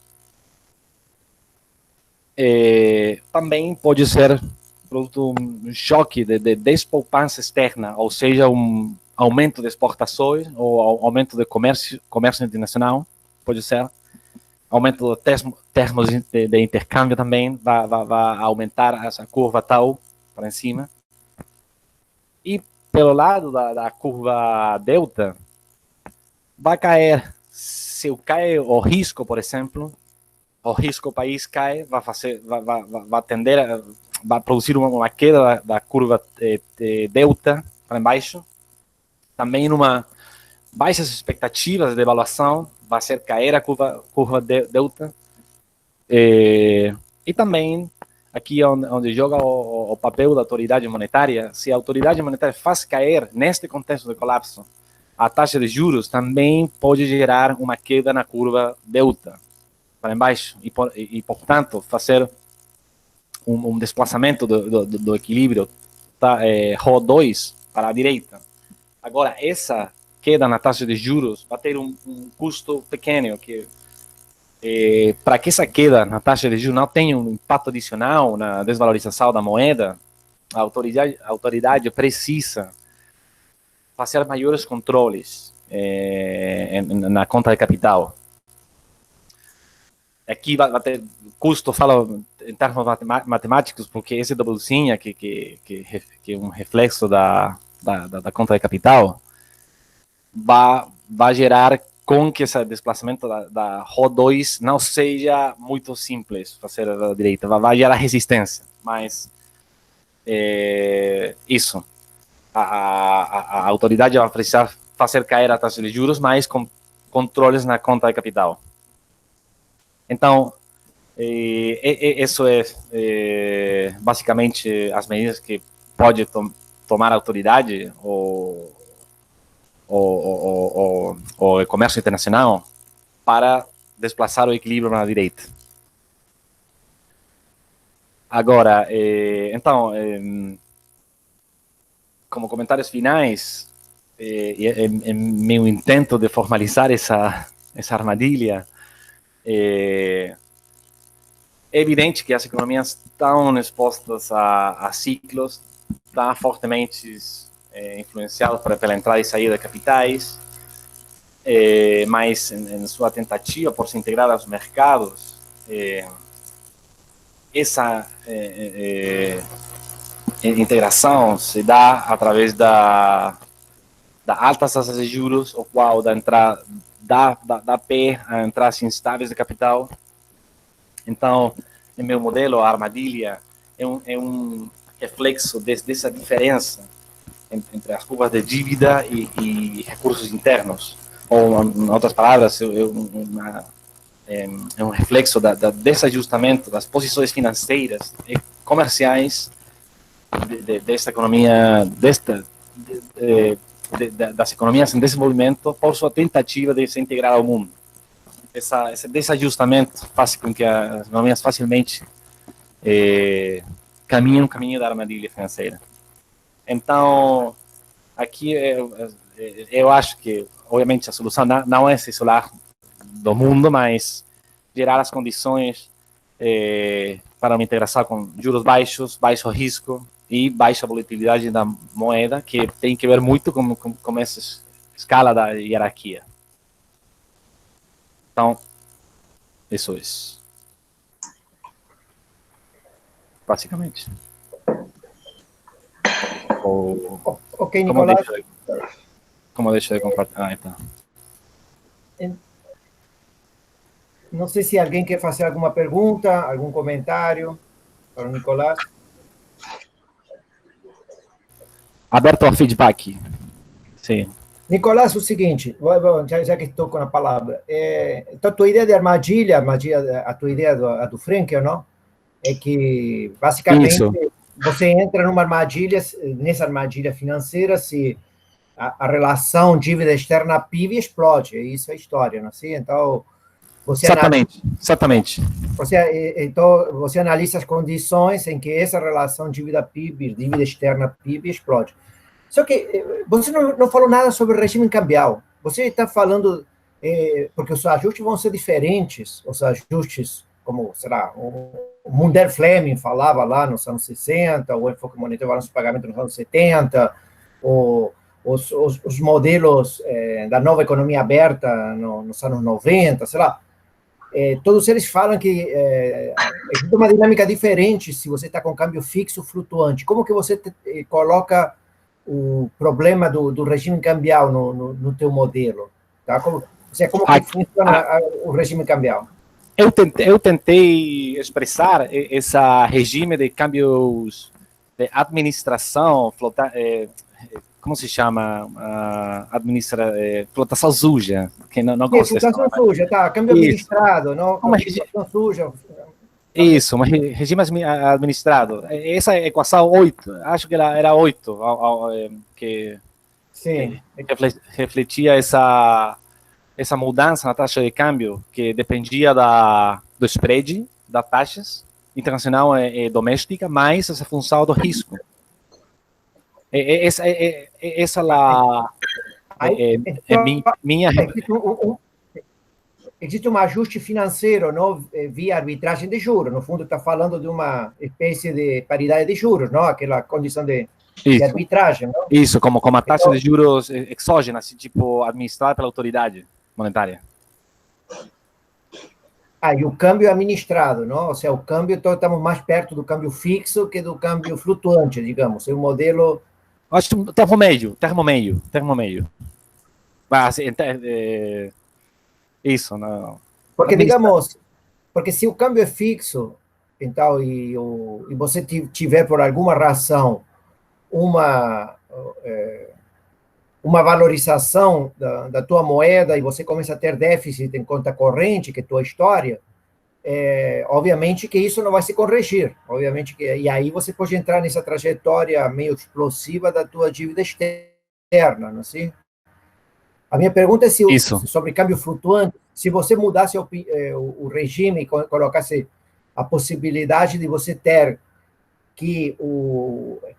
E, também pode ser produto um choque de despoupança externa, ou seja, um aumento de exportações ou aumento de comércio internacional, pode ser. Aumento de termos de intercâmbio também vai aumentar essa curva tal para cima. E pelo lado da curva delta, vai cair, se cai o risco, por exemplo, o risco do país cai, vai tender vai produzir uma queda da curva delta para baixo. Também numa baixas expectativas de devaluação, vai ser cair a curva delta. E também, aqui onde joga o papel da autoridade monetária, se a autoridade monetária faz cair, neste contexto de colapso, a taxa de juros, também pode gerar uma queda na curva delta, para baixo, e portanto, fazer um desplazamento do equilíbrio Rho 2 para a direita. Agora, essa queda na taxa de juros vai ter um custo pequeno, que para que essa queda na taxa de juros não tenha um impacto adicional na desvalorização da moeda, a autoridade precisa fazer maiores controles na conta de capital. Aqui vai ter custo, falo em termos matemáticos, porque esse doblezinha que é um reflexo da conta de capital, vai gerar com que esse desplazamento da Rho 2 não seja muito simples fazer da direita, vai gerar resistência, mas isso, a autoridade vai precisar fazer cair a taxa de juros, mas com controles na conta de capital. Então, isso é basicamente as medidas que pode tomar a autoridade ou o comércio internacional para desplaçar o equilíbrio na direita. Agora, então, como comentários finais, em meu intento de formalizar essa armadilha, é evidente que as economias estão expostas a ciclos, estão fortemente influenciados pela entrada e saída de capitais, mas em sua tentativa por se integrar aos mercados, essa integração se dá através da altas taxas de juros, o qual dá pé a entradas instáveis de capital. Então, no meu modelo, a armadilha é um reflexo dessa diferença entre as curvas de dívida e recursos internos. Ou, em outras palavras, é um reflexo da desajustamento das posições financeiras e comerciais desta economia, das economias em desenvolvimento, por sua tentativa de se integrar ao mundo. Esse desajustamento faz com que as economias facilmente caminhem no caminho da armadilha financeira. Então, aqui eu acho que, obviamente, a solução não é se isolar do mundo, mas gerar as condições para uma integração com juros baixos, baixo risco e baixa volatilidade da moeda, que tem que ver muito com essa escala da hierarquia. Então, isso é basicamente. Ok, Nicolás. Como deixa de compartilhar? Então. Não sei se alguém quer fazer alguma pergunta, algum comentário para o Nicolás. Aberto ao feedback. Sim. Nicolás, o seguinte, já que estou com a palavra, então a tua ideia de armadilha, a tua ideia do Frenkel, não? É que, basicamente, Isso. Você entra nessa armadilha financeira, se a relação dívida externa PIB explode, isso é a história, não é assim? Então, Exatamente. Então, você analisa as condições em que essa relação dívida-PIB, dívida externa PIB explode. Só que você não falou nada sobre o regime cambial. Você está falando, porque os ajustes vão ser diferentes, os ajustes, como, será, o Munder Fleming falava lá nos anos 60, o enfoque monetário balanço de pagamento nos anos 70, os modelos da nova economia aberta nos anos 90, sei lá. Todos eles falam que existe uma dinâmica diferente se você está com câmbio fixo flutuante. Como que você coloca o problema do regime cambial no teu modelo? Tá? Como que funciona o regime cambial? Eu tentei expressar esse regime de câmbios de administração, como se chama? Flotação suja, que não gosto dessa flotação suja, tá, câmbio administrado, não? Flotação suja. Isso, mas regime administrado. Essa equação 8, acho que era 8, que sim. refletia essa mudança na taxa de câmbio, que dependia do spread, das taxas internacional e doméstica, mais essa função do risco. Essa minha... Existe um ajuste financeiro, não, via arbitragem de juros. No fundo, está falando de uma espécie de paridade de juros, não? Aquela condição de arbitragem, não? Isso, como a taxa de juros exógena, assim, tipo, administrada pela autoridade monetária. E o câmbio administrado, não? Ou seja, o câmbio, então, estamos mais perto do câmbio fixo que do câmbio flutuante, digamos. É um modelo... Acho que termo meio. Isso, não. Porque, digamos, se o câmbio é fixo, então, e você tiver, por alguma razão, uma valorização da tua moeda e você começa a ter déficit em conta corrente, que é a tua história, obviamente que isso não vai se corrigir. E aí você pode entrar nessa trajetória meio explosiva da tua dívida externa, não é assim? A minha pergunta é sobre câmbio flutuante, se você mudasse o regime e colocasse a possibilidade de você ter que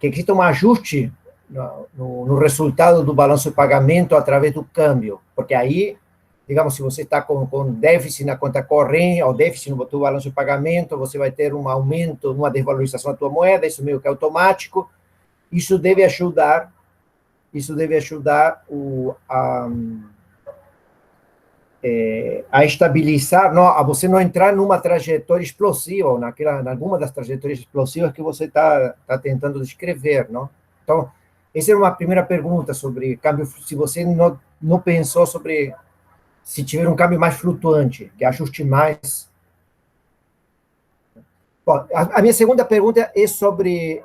exista um ajuste no resultado do balanço de pagamento através do câmbio, porque aí, digamos, se você está com déficit na conta corrente, ou déficit no teu balanço de pagamento, você vai ter um aumento, uma desvalorização da tua moeda, isso meio que é automático, isso deve ajudar a estabilizar, a você não entrar numa trajetória explosiva, ou em alguma das trajetórias explosivas que você está tentando descrever, não? Então, essa é uma primeira pergunta sobre câmbio, se você não pensou sobre se tiver um câmbio mais flutuante, que ajuste mais. Bom, a minha segunda pergunta é sobre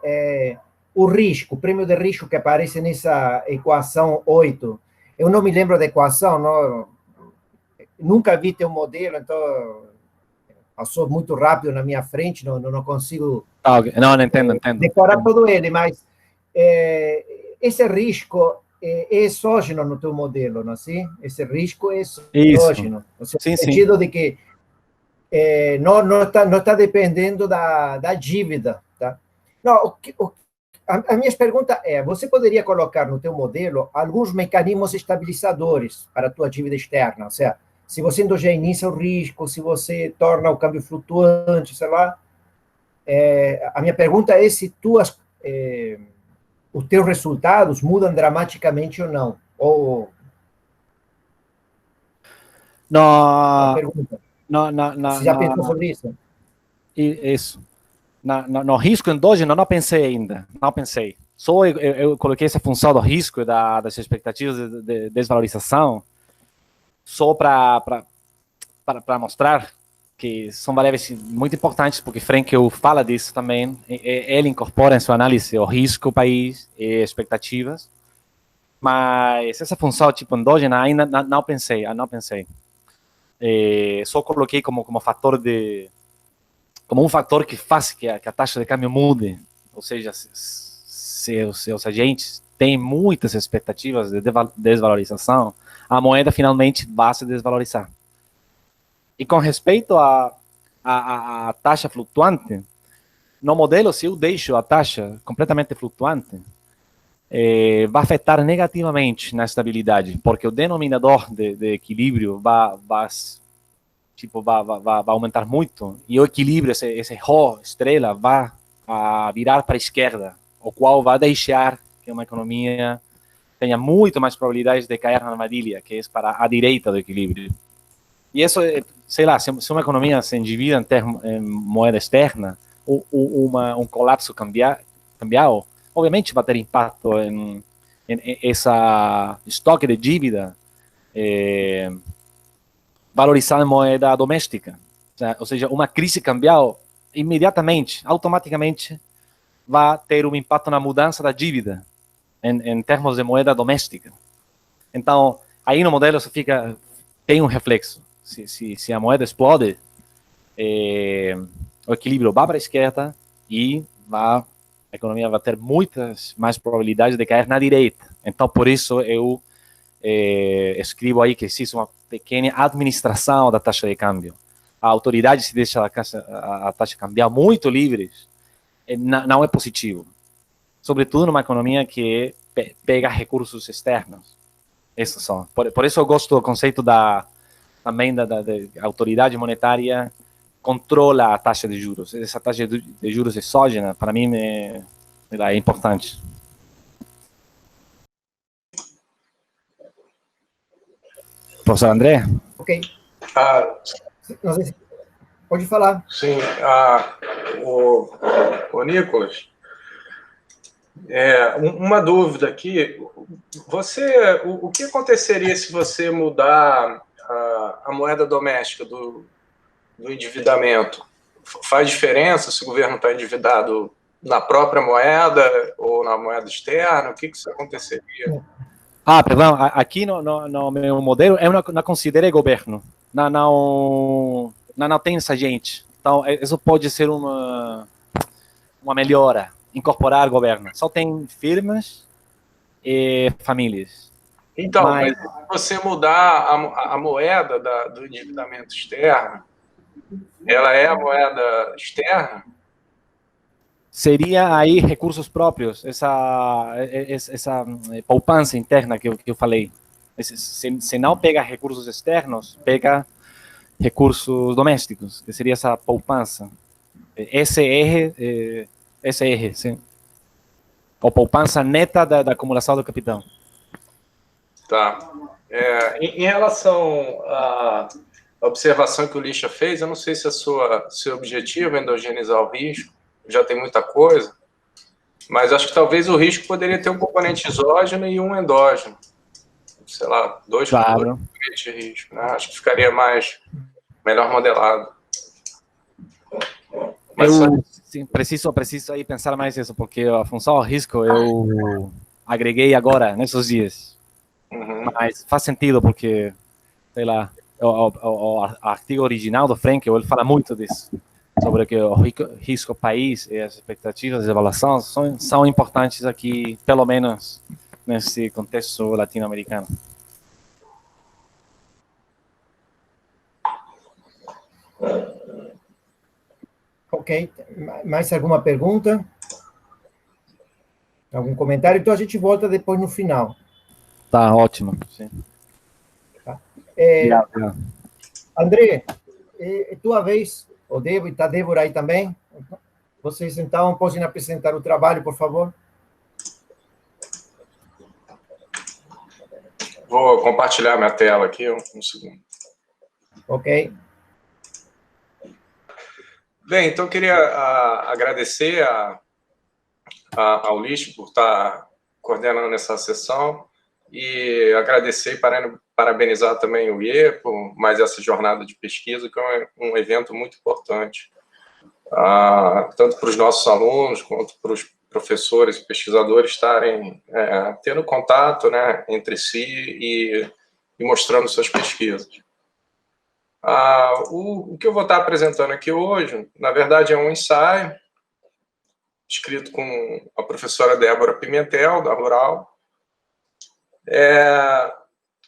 o risco, o prêmio de risco que aparece nessa equação 8. Eu não me lembro da equação, nunca vi teu modelo, então passou muito rápido na minha frente, não consigo não entendo. Decorar todo ele, mas esse risco é exógeno no teu modelo, não é assim? Esse risco é exógeno, no sentido de que não está dependendo da dívida, tá? Não, a minha pergunta é, você poderia colocar no teu modelo alguns mecanismos estabilizadores para a tua dívida externa, ou seja, se você endogeniza o risco, se você torna o câmbio flutuante, sei lá. A minha pergunta é se os teus resultados mudam dramaticamente ou não. Ou a pergunta. Você já pensou sobre isso? Isso. No risco endógeno, não pensei ainda. Não pensei. Só eu coloquei essa função do risco das expectativas de desvalorização só para mostrar que são variáveis muito importantes, porque Frenkel fala disso também. Ele incorpora em sua análise o risco, o país e expectativas. Mas essa função tipo endógena ainda não pensei. Só coloquei como fator como um fator que faz que a taxa de câmbio mude. Ou seja, se os seus agentes têm muitas expectativas de desvalorização, a moeda finalmente vai se desvalorizar. E com respeito à taxa flutuante, no modelo, se eu deixo a taxa completamente flutuante, vai afetar negativamente na estabilidade, porque o denominador de equilíbrio vai aumentar muito, e o equilíbrio, esse Rho, estrela, vai virar para a esquerda, o qual vai deixar que uma economia tenha muito mais probabilidades de cair na armadilha, que é para a direita do equilíbrio. E isso, sei lá, se uma economia se endivida em moeda externa, um colapso cambial, obviamente vai ter impacto em essa estoque de dívida valorizada em moeda doméstica. Ou seja, uma crise cambial, imediatamente, automaticamente, vai ter um impacto na mudança da dívida em termos de moeda doméstica. Então, aí no modelo tem um reflexo. Se a moeda explode, o equilíbrio vai para a esquerda e a economia vai ter muitas mais probabilidades de cair na direita. Então, por isso, eu escrevo aí que existe uma pequena administração da taxa de câmbio. A autoridade se deixa a taxa cambial muito livre, não é positivo. Sobretudo numa economia que pega recursos externos. Esses são. Por isso eu gosto do conceito também da autoridade monetária controla a taxa de juros. Essa taxa de juros exógena, para mim, é importante. Professor André? Ok. Não sei se... Pode falar. Sim. O Nicolas, uma dúvida aqui. O que aconteceria se você mudar a moeda doméstica do endividamento? Faz diferença se o governo está endividado na própria moeda ou na moeda externa? O que isso aconteceria? Perdão, aqui no meu modelo eu não considero governo, não tem essa gente. Então, isso pode ser uma melhora, incorporar governo. Só tem firmas e famílias. Então, mas se você mudar a moeda do endividamento externo, ela é a moeda externa? Seria aí recursos próprios, essa poupança interna que eu falei. Se não pega recursos externos, pega recursos domésticos, que seria essa poupança. Esse erro, sim. Ou poupança neta da acumulação do capital. Tá. Em relação à observação que o Lixa fez, eu não sei se seu objetivo é endogenizar o risco, já tem muita coisa, mas acho que talvez o risco poderia ter um componente exógeno e um endógeno. Sei lá, dois componentes de risco, né? Acho que ficaria melhor modelado. Mas sim, preciso aí pensar mais isso, porque a função ao risco eu agreguei agora, nesses dias. Mas faz sentido, porque, sei lá, o artigo original do Frenkel, ele fala muito disso, sobre que o risco país e as expectativas de avaliação são importantes aqui, pelo menos nesse contexto latino-americano. Ok. Mais alguma pergunta? Algum comentário? Então a gente volta depois no final. Tá ótimo. Sim. Tá. Obrigado. André, é tua vez, o Débora, está Débora aí também? Vocês, então, podem apresentar o trabalho, por favor? Vou compartilhar minha tela aqui, um segundo. Ok. Bem, então eu queria agradecer ao Ulisses por estar coordenando essa sessão e agradecer e parabenizar também o IE por mais essa jornada de pesquisa, que é um evento muito importante, tanto para os nossos alunos quanto para os professores e pesquisadores estarem tendo contato, né, entre si e mostrando suas pesquisas. O que eu vou estar apresentando aqui hoje, na verdade, é um ensaio escrito com a professora Débora Pimentel, da Rural,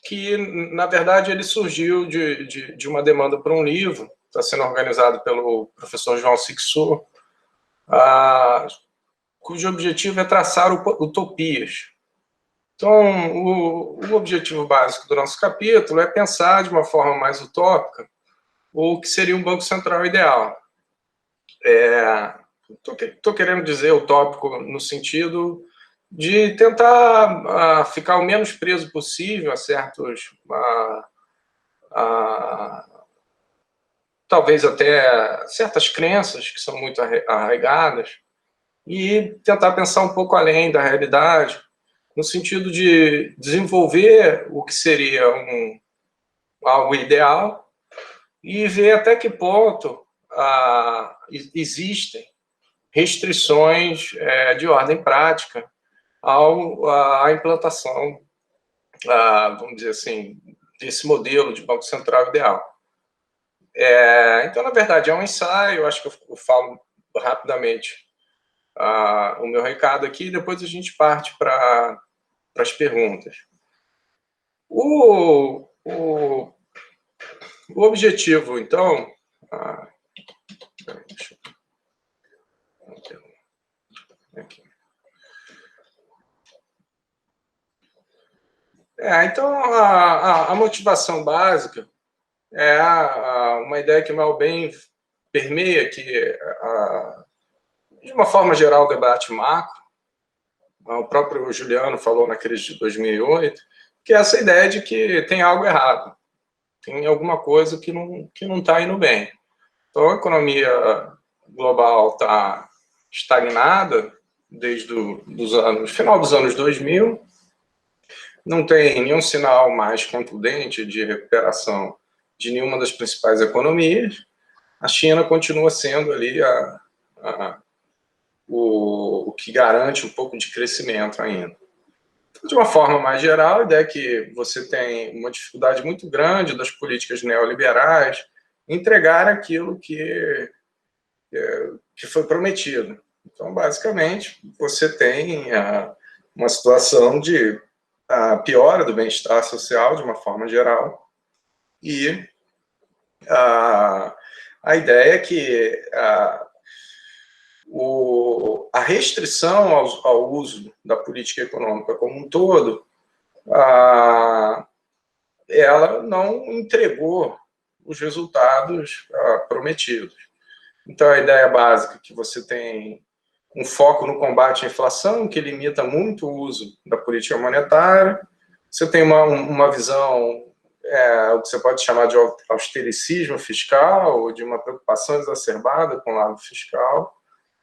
que, na verdade, ele surgiu de uma demanda para um livro, está sendo organizado pelo professor João Sixor, cujo objetivo é traçar utopias. Então, o objetivo básico do nosso capítulo é pensar de uma forma mais utópica o que seria um Banco Central ideal. Estou querendo dizer utópico no sentido de tentar ficar o menos preso possível a certos, talvez até certas crenças que são muito arraigadas, e tentar pensar um pouco além da realidade, no sentido de desenvolver o que seria algo ideal e ver até que ponto existem restrições de ordem prática à implantação, vamos dizer assim, desse modelo de Banco Central ideal. Então, na verdade, é um ensaio, acho que eu falo rapidamente o meu recado aqui, e depois a gente parte para as perguntas. O objetivo, então... Aqui. Então, a motivação básica é uma ideia que mal bem permeia aqui, de uma forma geral, o debate macro. O próprio Juliano falou na crise de 2008, que é essa ideia de que tem algo errado, tem alguma coisa que não está indo bem. Então, a economia global está estagnada desde o final dos anos 2000, não tem nenhum sinal mais contundente de recuperação de nenhuma das principais economias. A China continua sendo ali o que garante um pouco de crescimento ainda. De uma forma mais geral, a ideia é que você tem uma dificuldade muito grande das políticas neoliberais em entregar aquilo que foi prometido. Então, basicamente, você tem uma situação de piora do bem-estar social, de uma forma geral, e a ideia é que a restrição ao uso da política econômica como um todo, ela não entregou os resultados prometidos. Então, a ideia básica é que você tem um foco no combate à inflação, que limita muito o uso da política monetária. Você tem uma visão, o que você pode chamar de austericismo fiscal, ou de uma preocupação exacerbada com o lado fiscal.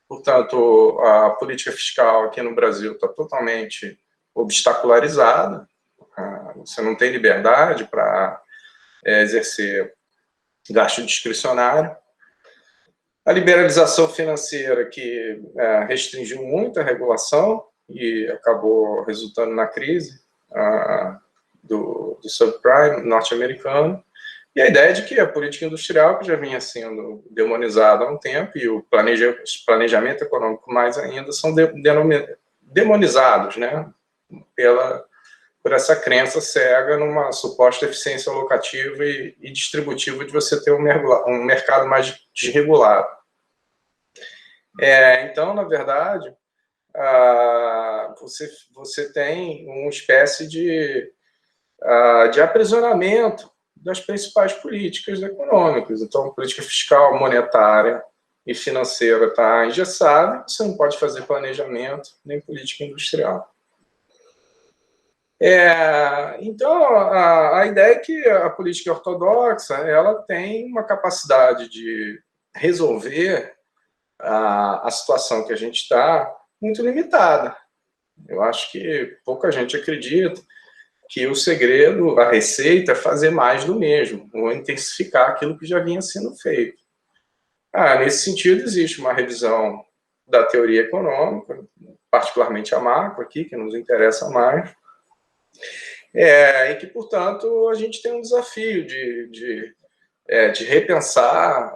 Portanto, a política fiscal aqui no Brasil está totalmente obstacularizada. Você não tem liberdade para exercer gasto discricionário. A liberalização financeira, que restringiu muito a regulação e acabou resultando na crise do subprime norte-americano. E a ideia de que a política industrial, que já vinha sendo demonizada há um tempo, e o planejamento econômico mais ainda, são demonizados, né, por essa crença cega numa suposta eficiência alocativa e distributiva de você ter um mercado mais desregulado. Então, na verdade, você tem uma espécie de aprisionamento das principais políticas econômicas. Então, a política fiscal, monetária e financeira está engessada, você não pode fazer planejamento nem política industrial. Então, a ideia é que a política ortodoxa ela tem uma capacidade de resolver a situação que a gente está muito limitada. Eu acho que pouca gente acredita que o segredo, a receita, é fazer mais do mesmo, ou intensificar aquilo que já vinha sendo feito. Nesse sentido, existe uma revisão da teoria econômica, particularmente a macro aqui, que nos interessa mais, e que, portanto, a gente tem um desafio de repensar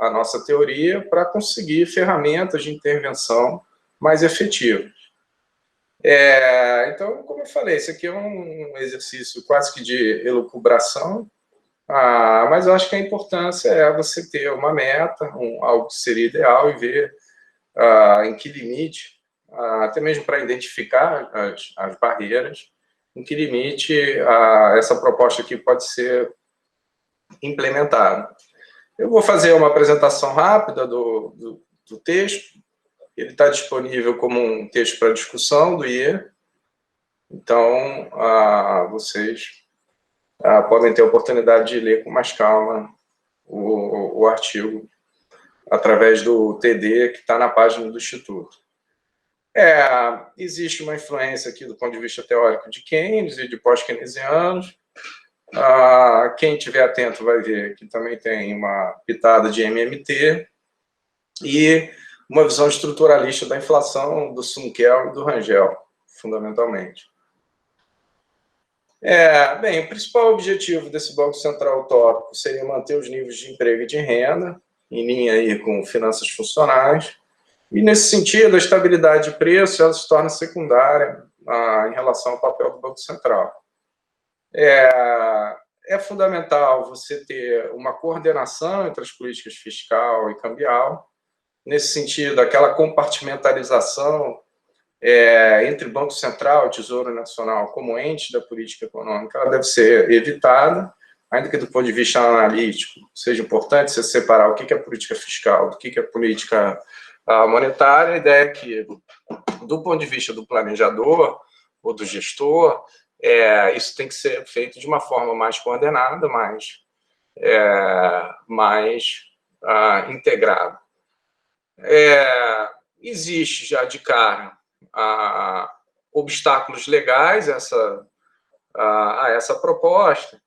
a nossa teoria para conseguir ferramentas de intervenção mais efetivas. Então, como eu falei, esse aqui é um exercício quase que de elucubração, mas eu acho que a importância é você ter uma meta, algo que seria ideal, e ver em que limite, até mesmo para identificar as barreiras, em que limite essa proposta aqui pode ser implementada. Eu vou fazer uma apresentação rápida do texto. Ele está disponível como um texto para discussão do IE. Então, vocês podem ter a oportunidade de ler com mais calma o artigo através do TD que está na página do Instituto. Existe uma influência aqui do ponto de vista teórico de Keynes e de pós-keynesianos. Quem estiver atento vai ver que também tem uma pitada de MMT e uma visão estruturalista da inflação do Sunkel e do Rangel, fundamentalmente. Bem, o principal objetivo desse Banco Central utópico seria manter os níveis de emprego e de renda, em linha aí com finanças funcionais, e, nesse sentido, a estabilidade de preço ela se torna secundária em relação ao papel do Banco Central. É fundamental você ter uma coordenação entre as políticas fiscal e cambial. Nesse sentido, aquela compartimentalização entre Banco Central e Tesouro Nacional como ente da política econômica, ela deve ser evitada, ainda que do ponto de vista analítico seja importante você separar o que é política fiscal do que é política monetária. A ideia é que, do ponto de vista do planejador ou do gestor, isso tem que ser feito de uma forma mais coordenada, mais integrada. Existe já de cara obstáculos legais a essa proposta,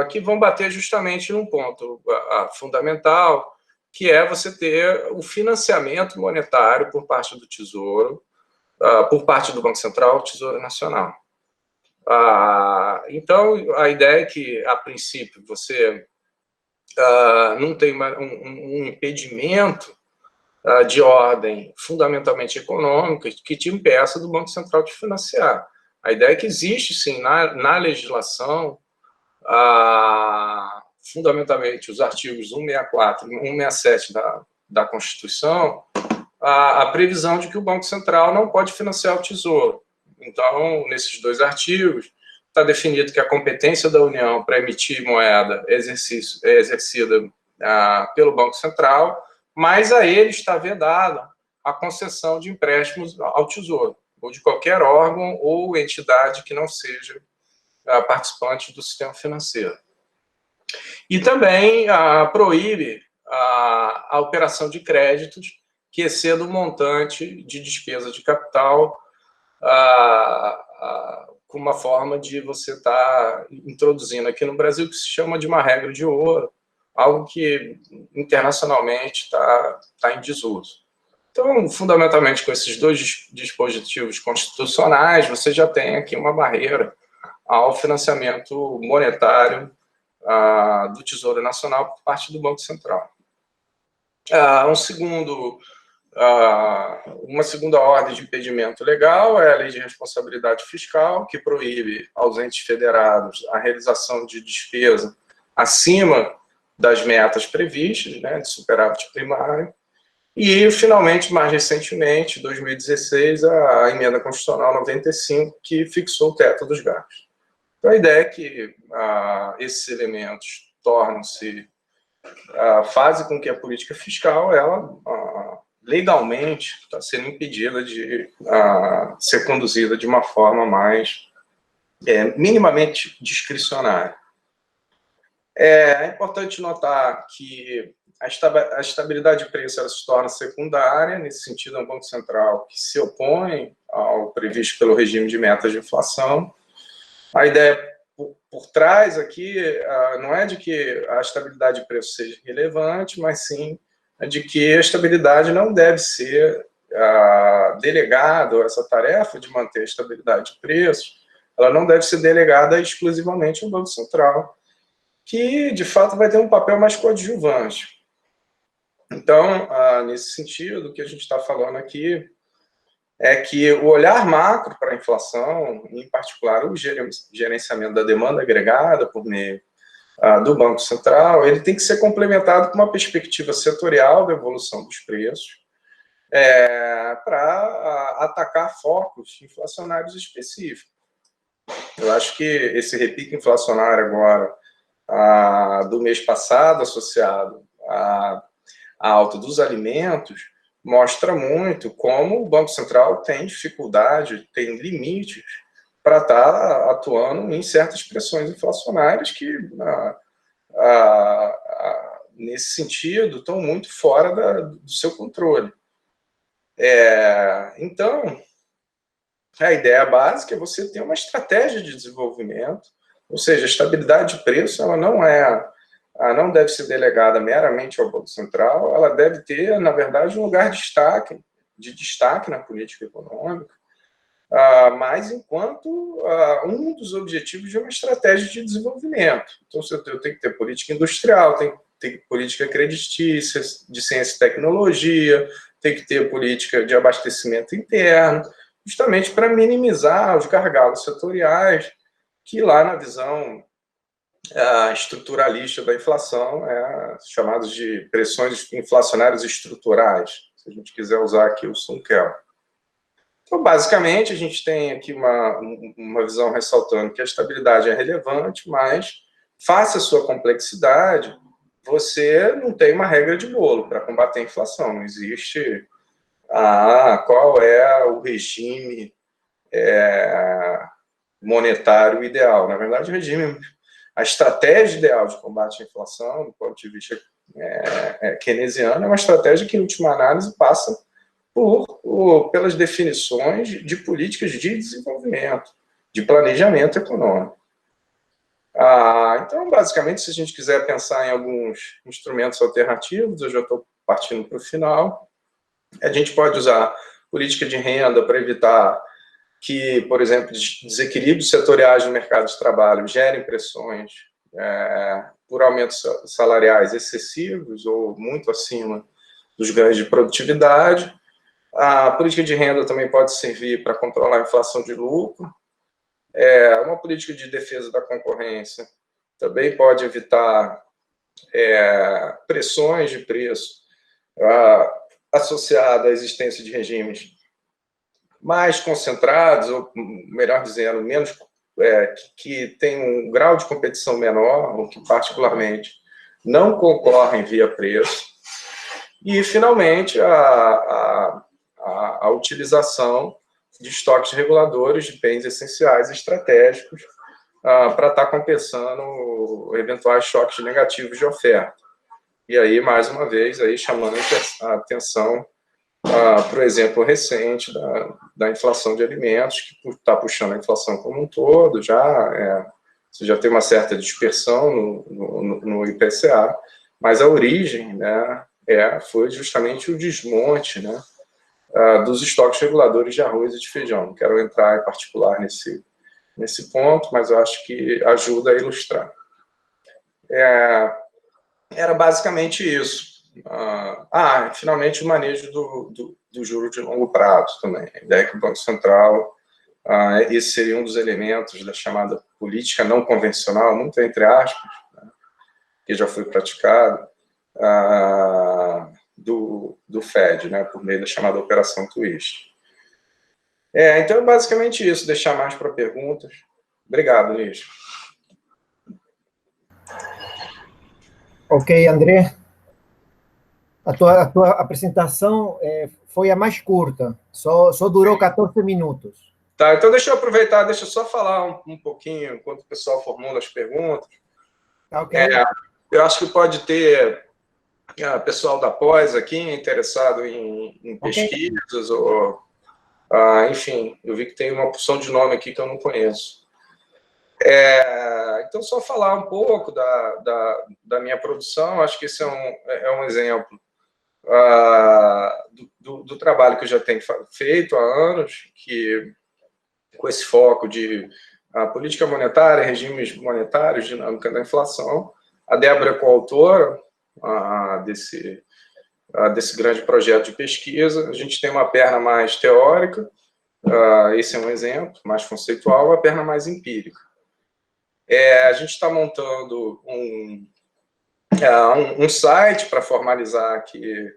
que vão bater justamente num ponto fundamental, que é você ter o financiamento monetário por parte do Tesouro, por parte do Banco Central, Tesouro Nacional. Então, a ideia é que, a princípio, você não tem um impedimento de ordem fundamentalmente econômica que te impeça do Banco Central de financiar. A ideia é que existe, sim, na legislação, fundamentalmente os artigos 164 e 167 da Constituição, a previsão de que o Banco Central não pode financiar o Tesouro. Então, nesses dois artigos, está definido que a competência da União para emitir moeda é exercida pelo Banco Central, mas a ele está vedada a concessão de empréstimos ao Tesouro, ou de qualquer órgão ou entidade que não seja participante do sistema financeiro. E também proíbe a operação de créditos que exceda o montante de despesa de capital, com uma forma de você estar introduzindo aqui no Brasil que se chama de uma regra de ouro, algo que internacionalmente está em desuso. Então, fundamentalmente, com esses dois dispositivos constitucionais, você já tem aqui uma barreira ao financiamento monetário do Tesouro Nacional por parte do Banco Central. Uma segunda ordem de impedimento legal é a Lei de Responsabilidade Fiscal, que proíbe aos entes federados a realização de despesa acima das metas previstas, né, de superávit primário. E, finalmente, mais recentemente, em 2016, a Emenda Constitucional 95, que fixou o teto dos gastos. Então, a ideia é que esses elementos tornam-se, fazem com que a política fiscal, ela legalmente está sendo impedida de ser conduzida de uma forma mais minimamente discricionária. É importante notar que a estabilidade de preço ela se torna secundária, nesse sentido, é um Banco Central que se opõe ao previsto pelo regime de metas de inflação. A ideia por trás aqui não é de que a estabilidade de preço seja relevante, mas sim de que a estabilidade não deve ser delegada, essa tarefa de manter a estabilidade de preços, ela não deve ser delegada exclusivamente ao Banco Central, que, de fato, vai ter um papel mais coadjuvante. Então, nesse sentido, o que a gente está falando aqui é que o olhar macro para a inflação, em particular o gerenciamento da demanda agregada por meio do Banco Central, ele tem que ser complementado com uma perspectiva setorial da evolução dos preços, para atacar focos inflacionários específicos. Eu acho que esse repique inflacionário agora, do mês passado, associado à alta dos alimentos, mostra muito como o Banco Central tem dificuldade, tem limites para estar atuando em certas pressões inflacionárias que, nesse sentido, estão muito fora do seu controle. Então, a ideia básica é você ter uma estratégia de desenvolvimento, ou seja, a estabilidade de preço ela não deve ser delegada meramente ao Banco Central, ela deve ter, na verdade, um lugar de destaque na política econômica, mas enquanto um dos objetivos de uma estratégia de desenvolvimento. Então, eu tenho que ter política industrial, tem que ter política creditícia, de ciência e tecnologia, tem que ter política de abastecimento interno, justamente para minimizar os gargalos setoriais, que lá na visão estruturalista da inflação, chamados de pressões inflacionárias estruturais, se a gente quiser usar aqui o Sunkel. Então, basicamente, a gente tem aqui uma visão ressaltando que a estabilidade é relevante, mas, face à sua complexidade, você não tem uma regra de bolo para combater a inflação. Não existe qual é o regime monetário ideal. Na verdade, a estratégia ideal de combate à inflação, do ponto de vista keynesiano, é uma estratégia que, em última análise, passa pelas definições de políticas de desenvolvimento, de planejamento econômico. Então, basicamente, se a gente quiser pensar em alguns instrumentos alternativos, eu já estou partindo para o final, a gente pode usar política de renda para evitar que, por exemplo, desequilíbrios setoriais no mercado de trabalho gerem pressões por aumentos salariais excessivos ou muito acima dos ganhos de produtividade. A política de renda também pode servir para controlar a inflação de lucro. Uma política de defesa da concorrência também pode evitar pressões de preço associadas à existência de regimes mais concentrados, ou melhor dizendo, menos, que tem um grau de competição menor, ou que particularmente não concorrem via preço. E, finalmente, a utilização de estoques reguladores de bens essenciais e estratégicos para estar compensando eventuais choques negativos de oferta. E aí, mais uma vez, aí chamando a atenção para o exemplo recente da inflação de alimentos, que está puxando a inflação como um todo, você já tem uma certa dispersão no IPCA, mas a origem foi justamente o desmonte dos estoques reguladores de arroz e de feijão. Não quero entrar em particular nesse ponto, mas eu acho que ajuda a ilustrar. Era basicamente isso. Finalmente, o manejo do juro de longo prazo também. A ideia é que o Banco Central, esse seria um dos elementos da chamada política não convencional, muito entre aspas, que já foi praticado, do Fed, por meio da chamada Operação Twist. Então, é basicamente isso, deixar mais para perguntas. Obrigado, Luiz. Ok, André. A tua apresentação foi a mais curta, só durou 14 minutos. Tá, então deixa eu aproveitar, deixa eu só falar um pouquinho, enquanto o pessoal formula as perguntas. Ok. Eu acho que pode ter pessoal da pós aqui interessado em pesquisas, ou, enfim, eu vi que tem uma porção de nome aqui que eu não conheço. Então, só falar um pouco da minha produção, acho que esse é um exemplo do trabalho que eu já tenho feito há anos, que com esse foco de política monetária, regimes monetários, dinâmica da inflação. A Débora é coautora desse grande projeto de pesquisa. A gente tem uma perna mais teórica, esse é um exemplo, mais conceitual, a perna mais empírica. A gente está montando um site para formalizar aqui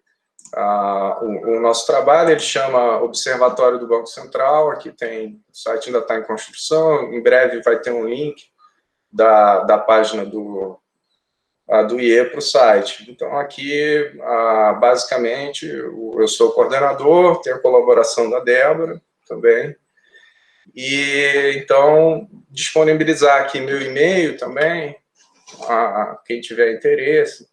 o nosso trabalho. Ele chama Observatório do Banco Central. Aqui tem, o site ainda está em construção, em breve vai ter um link da página do IE para o site. Então, aqui, basicamente, eu sou o coordenador, tenho a colaboração da Débora também, e então disponibilizar aqui meu e-mail também, quem tiver interesse,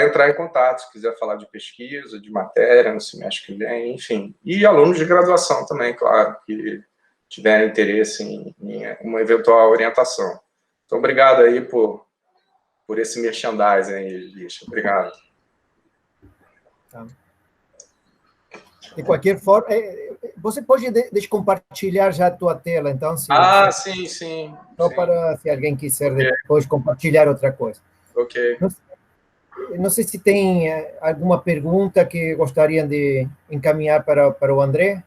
entrar em contato, se quiser falar de pesquisa, de matéria, no semestre que vem, enfim. E alunos de graduação também, claro, que tiverem interesse em uma eventual orientação. Então, obrigado aí por esse merchandising aí, Lixa. Obrigado. Tá. De qualquer forma, você pode descompartilhar já a tua tela, então? Sim. Só para, se alguém quiser depois compartilhar outra coisa. Ok. Não sei se tem alguma pergunta que gostariam de encaminhar para o André.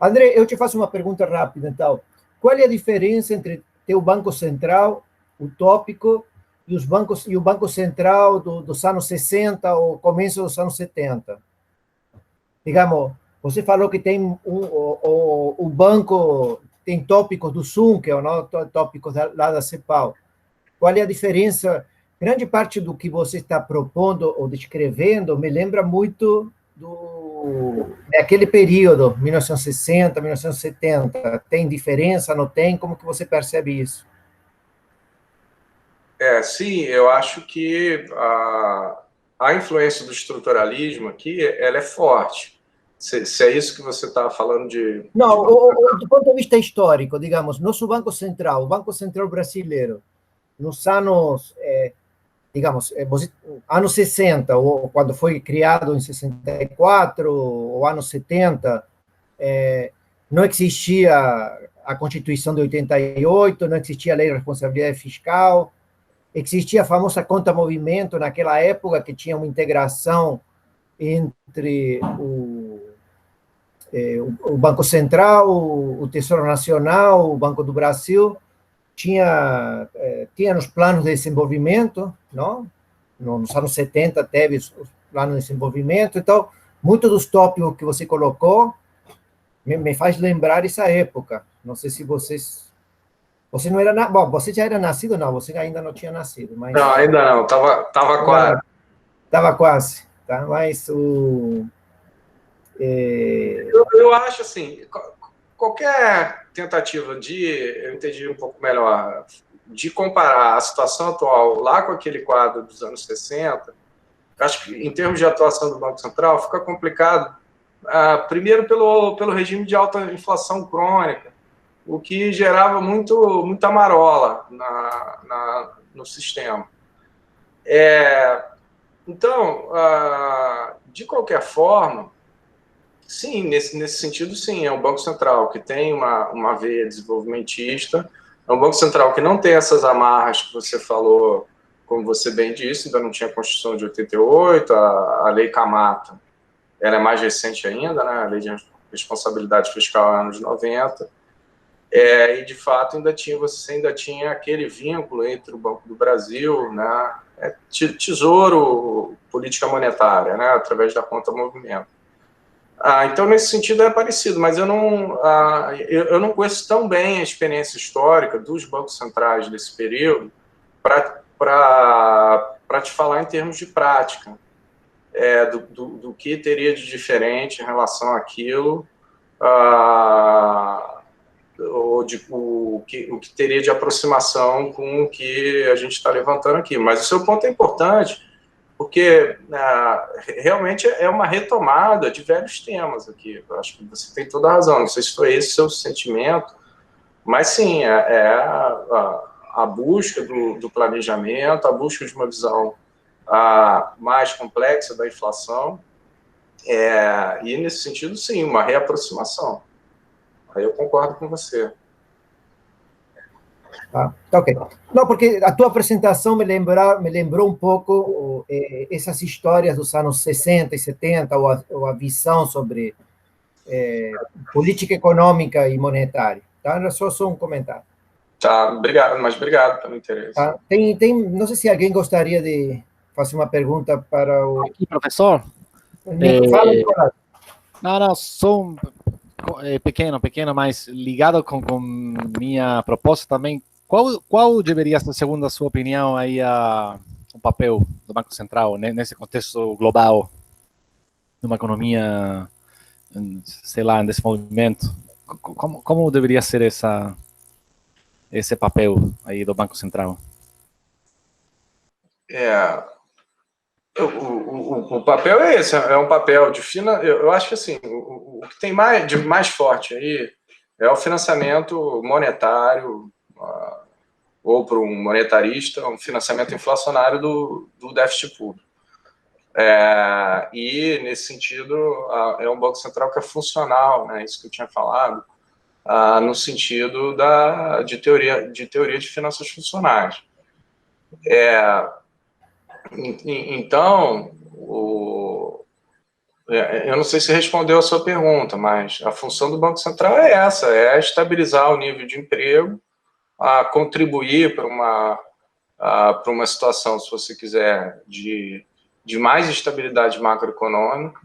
André, eu te faço uma pergunta rápida, então. Qual é a diferença entre o Banco Central, o tópico, e o Banco Central dos anos 60 ou começo dos anos 70? Digamos, você falou que tem o banco, tem tópicos do Sunkel, não? Tópicos lá da CEPAL. Qual é a diferença? Grande parte do que você está propondo ou descrevendo me lembra muito daquele período, 1960, 1970. Tem diferença, não tem? Como que você percebe isso? Sim, eu acho que a influência do estruturalismo aqui, ela é forte. Se é isso que você está falando de... Não, do ponto de vista histórico, digamos, nosso Banco Central, o Banco Central brasileiro, nos anos, digamos, anos 60, ou quando foi criado em 64, ou anos 70, não existia a Constituição de 88, não existia a Lei de Responsabilidade Fiscal, existia a famosa conta-movimento naquela época, que tinha uma integração entre o Banco Central, o Tesouro Nacional, o Banco do Brasil. Tinha nos planos de desenvolvimento, não? Nos anos 70 teve os planos de desenvolvimento. Então, muitos dos tópicos que você colocou me faz lembrar essa época. Não sei se você não era... Bom, você já era nascido? Não, você ainda não tinha nascido. Mas... Não, ainda não. Estava quase. Estava quase. Tá? Mas eu acho assim, qualquer tentativa eu entendi um pouco melhor, de comparar a situação atual lá com aquele quadro dos anos 60, acho que em termos de atuação do Banco Central fica complicado, primeiro pelo regime de alta inflação crônica, o que gerava muita marola no sistema. Então, de qualquer forma, sim, nesse sentido, sim, é um Banco Central que tem uma veia desenvolvimentista, é um Banco Central que não tem essas amarras que você falou, como você bem disse, ainda não tinha a Constituição de 88, a Lei Camata, ela é mais recente ainda, né, a Lei de Responsabilidade Fiscal anos 90, e de fato você ainda tinha aquele vínculo entre o Banco do Brasil, né, Tesouro, política monetária, né, através da conta movimento. Então, nesse sentido, é parecido, mas eu não conheço tão bem a experiência histórica dos bancos centrais desse período para te falar em termos de prática, do que teria de diferente em relação àquilo, ou o que teria de aproximação com o que a gente está levantando aqui. Mas o seu ponto é importante, porque realmente é uma retomada de velhos temas aqui. Eu acho que você tem toda a razão. Não sei se foi esse o seu sentimento, mas sim, a busca do planejamento, a busca de uma visão mais complexa da inflação, e nesse sentido, sim, uma reaproximação. Aí eu concordo com você. Tá ok. Não, porque a tua apresentação me lembrou um pouco essas histórias dos anos 60 e 70, ou a visão sobre política econômica e monetária. Tá? Era só um comentário. Tá, obrigado, mas obrigado pelo interesse. Tá? Não sei se alguém gostaria de fazer uma pergunta para o... Aqui, professor. Fala, Nicolás. Não, sou pequeno, mas ligado com minha proposta também. Qual deveria ser, segundo a sua opinião, aí o papel do Banco Central, né, nesse contexto global, numa economia, sei lá, nesse movimento? Como deveria ser esse papel aí do Banco Central? O papel é esse, é um papel de eu acho que assim, o que tem de mais forte aí é o financiamento monetário, ou para um monetarista, um financiamento inflacionário do déficit público. E, nesse sentido, é um Banco Central que é funcional, né, isso que eu tinha falado, no sentido de teoria de finanças funcionais. Então, eu não sei se respondeu a sua pergunta, mas a função do Banco Central é essa, é estabilizar o nível de emprego, contribuir para uma situação, se você quiser, de mais estabilidade macroeconômica,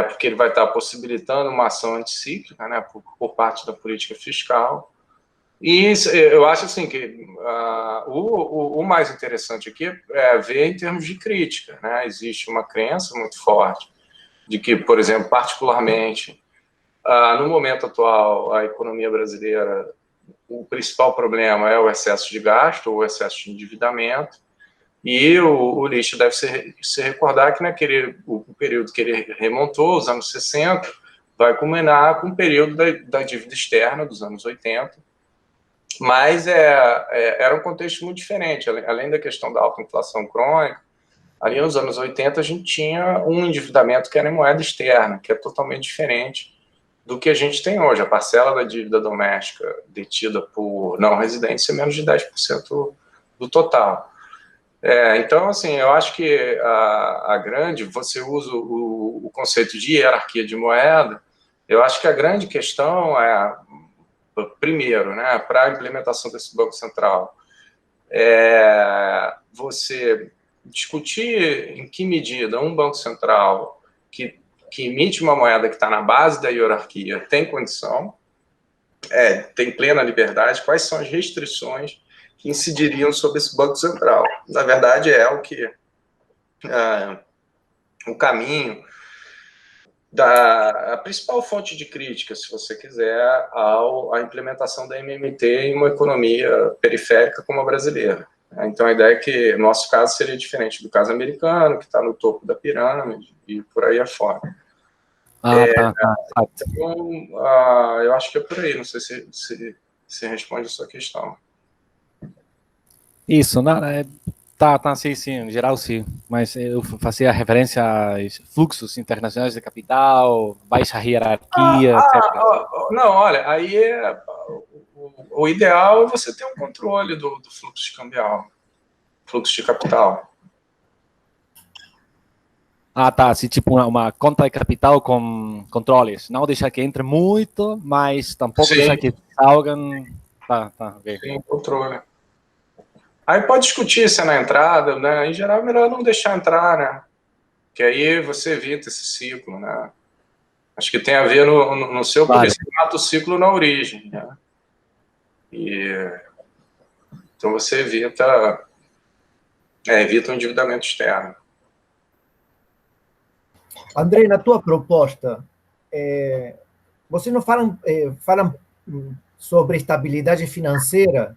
porque ele vai estar possibilitando uma ação anticíclica, né, por parte da política fiscal. E eu acho assim que o mais interessante aqui é ver em termos de crítica, né? Existe uma crença muito forte de que, por exemplo, particularmente no momento atual, a economia brasileira, o principal problema é o excesso de gasto, ou o excesso de endividamento, e o Licht deve se recordar que o período que ele remontou, os anos 60, vai culminar com o período da dívida externa dos anos 80, mas era um contexto muito diferente. Além da questão da alta inflação crônica, ali nos anos 80 a gente tinha um endividamento que era em moeda externa, que é totalmente diferente do que a gente tem hoje. A parcela da dívida doméstica detida por não residentes é menos de 10% do total. Então, assim, eu acho que você usa o conceito de hierarquia de moeda. Eu acho que a grande questão primeiro, né, para a implementação desse Banco Central, você discutir em que medida um Banco Central que emite uma moeda que está na base da hierarquia tem condição, tem plena liberdade, quais são as restrições que incidiriam sobre esse Banco Central. Na verdade, o caminho a principal fonte de crítica, se você quiser, à implementação da MMT em uma economia periférica como a brasileira. Então, a ideia é que o nosso caso seria diferente do caso americano, que está no topo da pirâmide, e por aí afora. Tá. Então, eu acho que é por aí, não sei se responde a sua questão. Isso, tá, sim, em geral sim, mas eu fazia referência aos fluxos internacionais de capital, baixa hierarquia, etc. Não, olha, aí o ideal é você ter um controle do fluxo cambial, fluxo de capital. Tá, assim, tipo uma conta de capital com controles, não deixar que entre muito, mas tampouco deixar que salgam, tá, ok. Sim, controle. Aí pode discutir se é na entrada, né? Em geral é melhor não deixar entrar, né? Que aí você evita esse ciclo, né? Acho que tem a ver no seu, Claro. porque você mata o ciclo na origem, né? Então você evita o endividamento externo. André, na tua proposta, você não falam sobre estabilidade financeira,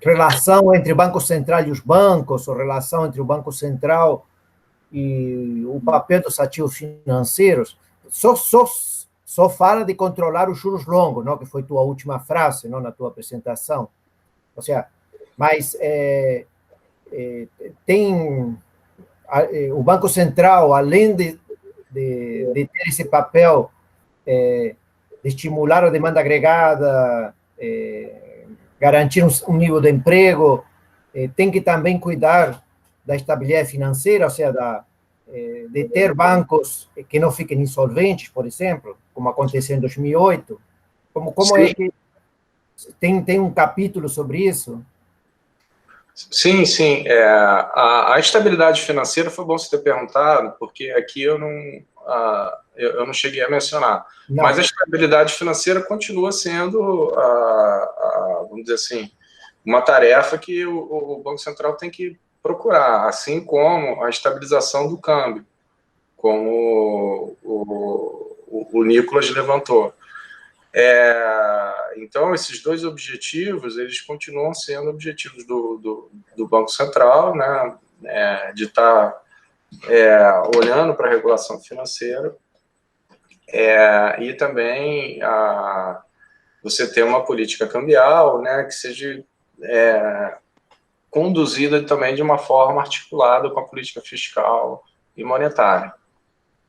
relação entre o Banco Central e os bancos, ou relação entre o Banco Central e o papel dos ativos financeiros. Só fala de controlar os juros longos, não? Que foi tua última frase, não, na tua apresentação. Ou seja, mas tem o Banco Central, além de ter esse papel de estimular a demanda agregada, garantir um nível de emprego, tem que também cuidar da estabilidade financeira, ou seja, de ter bancos que não fiquem insolventes, por exemplo, como aconteceu em 2008. Como é que tem um capítulo sobre isso? Sim, sim. A estabilidade financeira foi bom você ter perguntado, porque aqui eu não cheguei a mencionar. Não. Mas a estabilidade financeira continua sendo, vamos dizer assim, uma tarefa que o Banco Central tem que procurar, assim como a estabilização do câmbio, como o Nicolas levantou. Então, esses dois objetivos, eles continuam sendo objetivos do Banco Central, né, de estar olhando para a regulação financeira, e também você ter uma política cambial, né, que seja conduzida também de uma forma articulada com a política fiscal e monetária.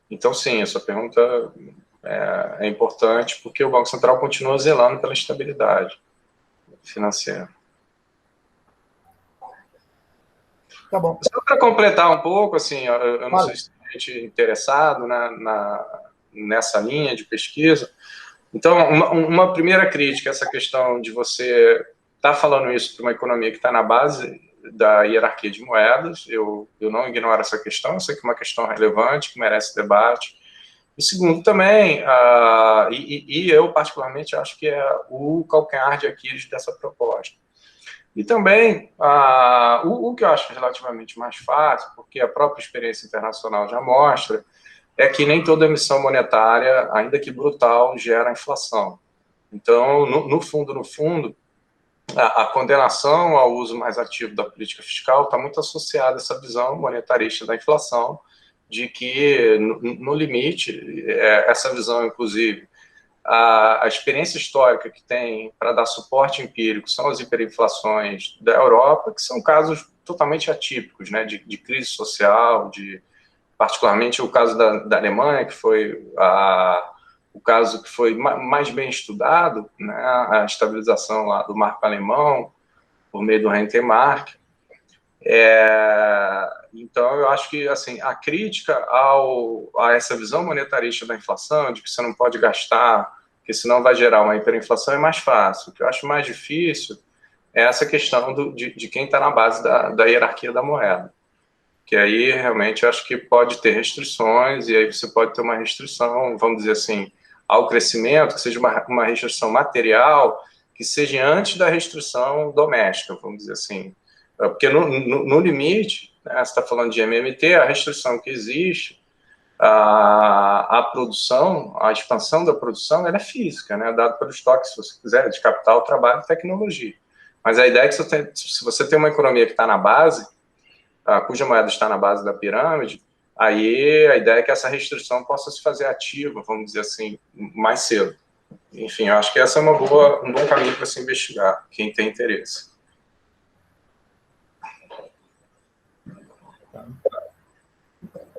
Então, sim, essa pergunta é importante, porque o Banco Central continua zelando pela estabilidade financeira. Tá bom. Só para completar um pouco, assim, eu não sei se tem gente interessado, né, nessa linha de pesquisa. Então, uma primeira crítica a essa questão de você estar falando isso para uma economia que está na base da hierarquia de moedas. Eu não ignoro essa questão, eu sei que é uma questão relevante, que merece debate. E segundo também, eu particularmente acho que é o calcanhar de Aquiles dessa proposta. E também, o que eu acho relativamente mais fácil, porque a própria experiência internacional já mostra, é que nem toda emissão monetária, ainda que brutal, gera inflação. Então, no fundo, a condenação ao uso mais ativo da política fiscal está muito associada a essa visão monetarista da inflação, de que, no limite, essa visão, inclusive, a experiência histórica que tem para dar suporte empírico são as hiperinflações da Europa, que são casos totalmente atípicos, né, de crise social, particularmente o caso da Alemanha, que foi o caso que foi mais bem estudado, né, a estabilização lá do marco alemão, por meio do Rentenmark. Então, eu acho que assim, a crítica a essa visão monetarista da inflação, de que você não pode gastar, porque senão vai gerar uma hiperinflação, é mais fácil. O que eu acho mais difícil é essa questão de quem está na base da hierarquia da moeda. Que aí, realmente, eu acho que pode ter restrições, e aí você pode ter uma restrição, vamos dizer assim, ao crescimento, que seja uma restrição material, que seja antes da restrição doméstica, vamos dizer assim. Porque no limite, né, você está falando de MMT, a restrição que existe, a produção, a expansão da produção, ela é física, né, dado pelo estoque, se você quiser, de capital, trabalho e tecnologia. Mas a ideia é que se você tem uma economia que está na base, cuja moeda está na base da pirâmide, aí a ideia é que essa restrição possa se fazer ativa, vamos dizer assim, mais cedo. Enfim, eu acho que essa é um bom caminho para se investigar, quem tem interesse.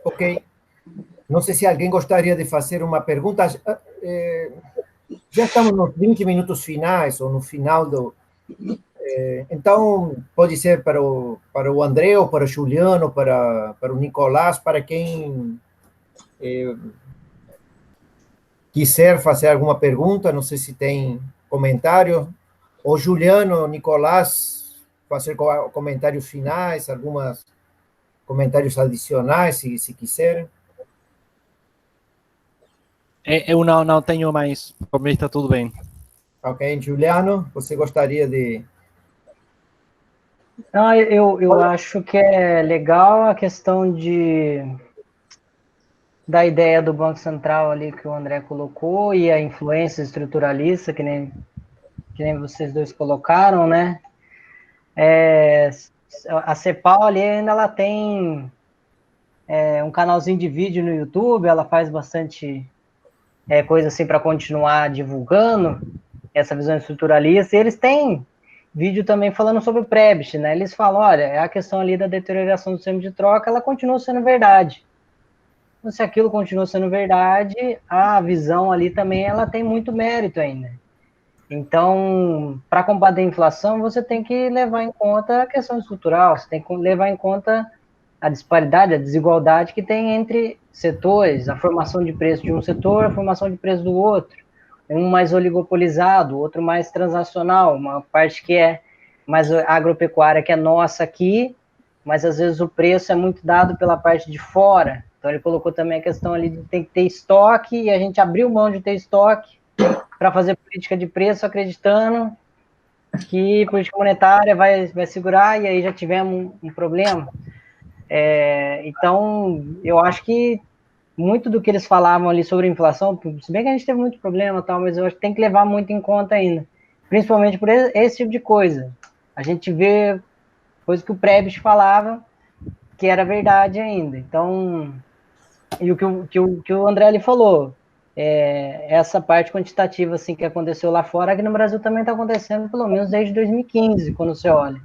Ok. Não sei se alguém gostaria de fazer uma pergunta. Já estamos nos 20 minutos finais, ou no final do... Então, pode ser para o André, ou para o Juliano, para o Nicolás, para quem quiser fazer alguma pergunta. Não sei se tem comentário. Ou Juliano, Nicolás, fazer comentários finais, alguns comentários adicionais, se quiserem. Eu não tenho mais. Por mim está tudo bem. Ok, Juliano, você gostaria de... Não, eu acho que é legal a questão da ideia do Banco Central ali que o André colocou e a influência estruturalista, que nem vocês dois colocaram, né? A CEPAL ali ainda ela tem um canalzinho de vídeo no YouTube, ela faz bastante coisa assim para continuar divulgando essa visão estruturalista, e eles têm vídeo também falando sobre o Prebisch, né? Eles falam, olha, a questão ali da deterioração do sistema de troca, ela continua sendo verdade. Então, se aquilo continua sendo verdade, a visão ali também, ela tem muito mérito ainda. Então, para combater a inflação, você tem que levar em conta a questão estrutural, você tem que levar em conta a disparidade, a desigualdade que tem entre setores, a formação de preço de um setor, a formação de preço do outro. Um mais oligopolizado, outro mais transacional, uma parte que é mais agropecuária, que é nossa aqui, mas às vezes o preço é muito dado pela parte de fora. Então ele colocou também a questão ali de ter que ter estoque, e a gente abriu mão de ter estoque para fazer política de preço, acreditando que política monetária vai segurar, e aí já tivemos um problema. Então, eu acho que muito do que eles falavam ali sobre inflação, se bem que a gente teve muito problema, tal, mas eu acho que tem que levar muito em conta ainda, principalmente por esse tipo de coisa. A gente vê coisa que o Prebisch falava que era verdade ainda. Então, e o que o André ali falou, essa parte quantitativa assim que aconteceu lá fora, aqui no Brasil também está acontecendo, pelo menos desde 2015, quando você olha.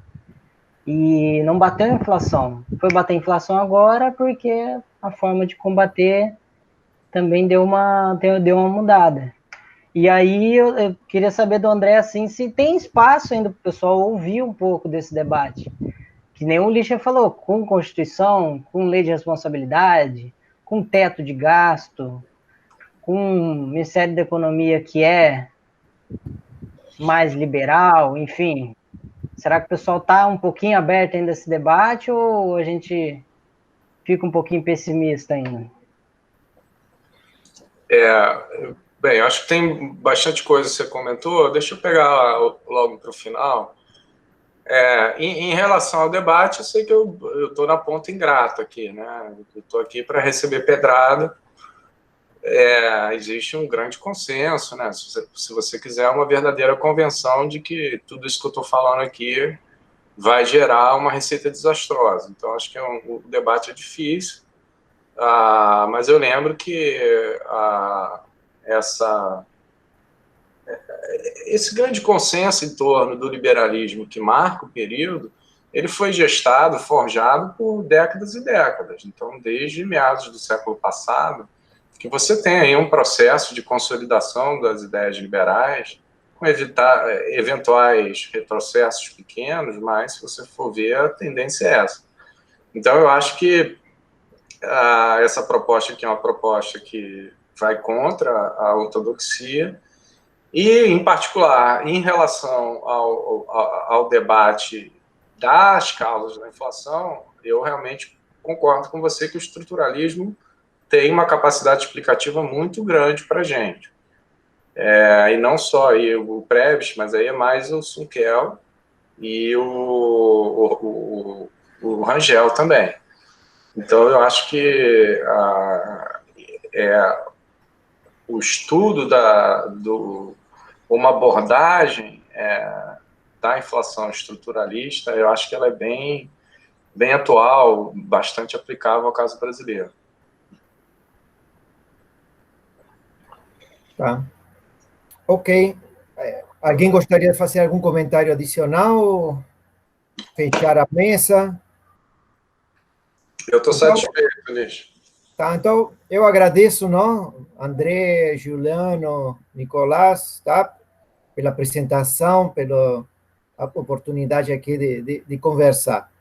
E não bateu a inflação. Foi bater a inflação agora porque a forma de combater também deu uma mudada. E aí eu queria saber do André assim, se tem espaço ainda para o pessoal ouvir um pouco desse debate. Que nem o Lixa falou, com Constituição, com lei de responsabilidade, com teto de gasto, com Ministério da Economia que é mais liberal, enfim. Será que o pessoal está um pouquinho aberto ainda a esse debate ou a gente fica um pouquinho pessimista ainda? Bem, eu acho que tem bastante coisa que você comentou. Deixa eu pegar logo para o final. Em relação ao debate, eu sei que eu estou na ponta ingrata aqui, né? Eu estou aqui para receber pedrada. Existe um grande consenso, né? Se você quiser uma verdadeira convenção de que tudo isso que eu estou falando aqui vai gerar uma receita desastrosa. Então, acho que o debate é difícil, mas eu lembro que esse grande consenso em torno do liberalismo que marca o período, ele foi gestado, forjado por décadas e décadas. Então, desde meados do século passado, que você tem aí um processo de consolidação das ideias liberais, com eventuais retrocessos pequenos, mas se você for ver, a tendência é essa. Então, eu acho que essa proposta aqui é uma proposta que vai contra a ortodoxia, e, em particular, em relação ao debate das causas da inflação, eu realmente concordo com você que o estruturalismo tem uma capacidade explicativa muito grande para a gente. E não só aí o Prebisch, mas aí é mais o Sunkel e o Rangel também. Então, eu acho que o estudo uma abordagem da inflação estruturalista, eu acho que ela é bem, bem atual, bastante aplicável ao caso brasileiro. Tá. Ok. Alguém gostaria de fazer algum comentário adicional? Fechar a mesa? Eu estou satisfeito, Luiz. Tá, então, eu agradeço, não? André, Juliano, Nicolás, tá? Pela apresentação, pela oportunidade aqui de conversar.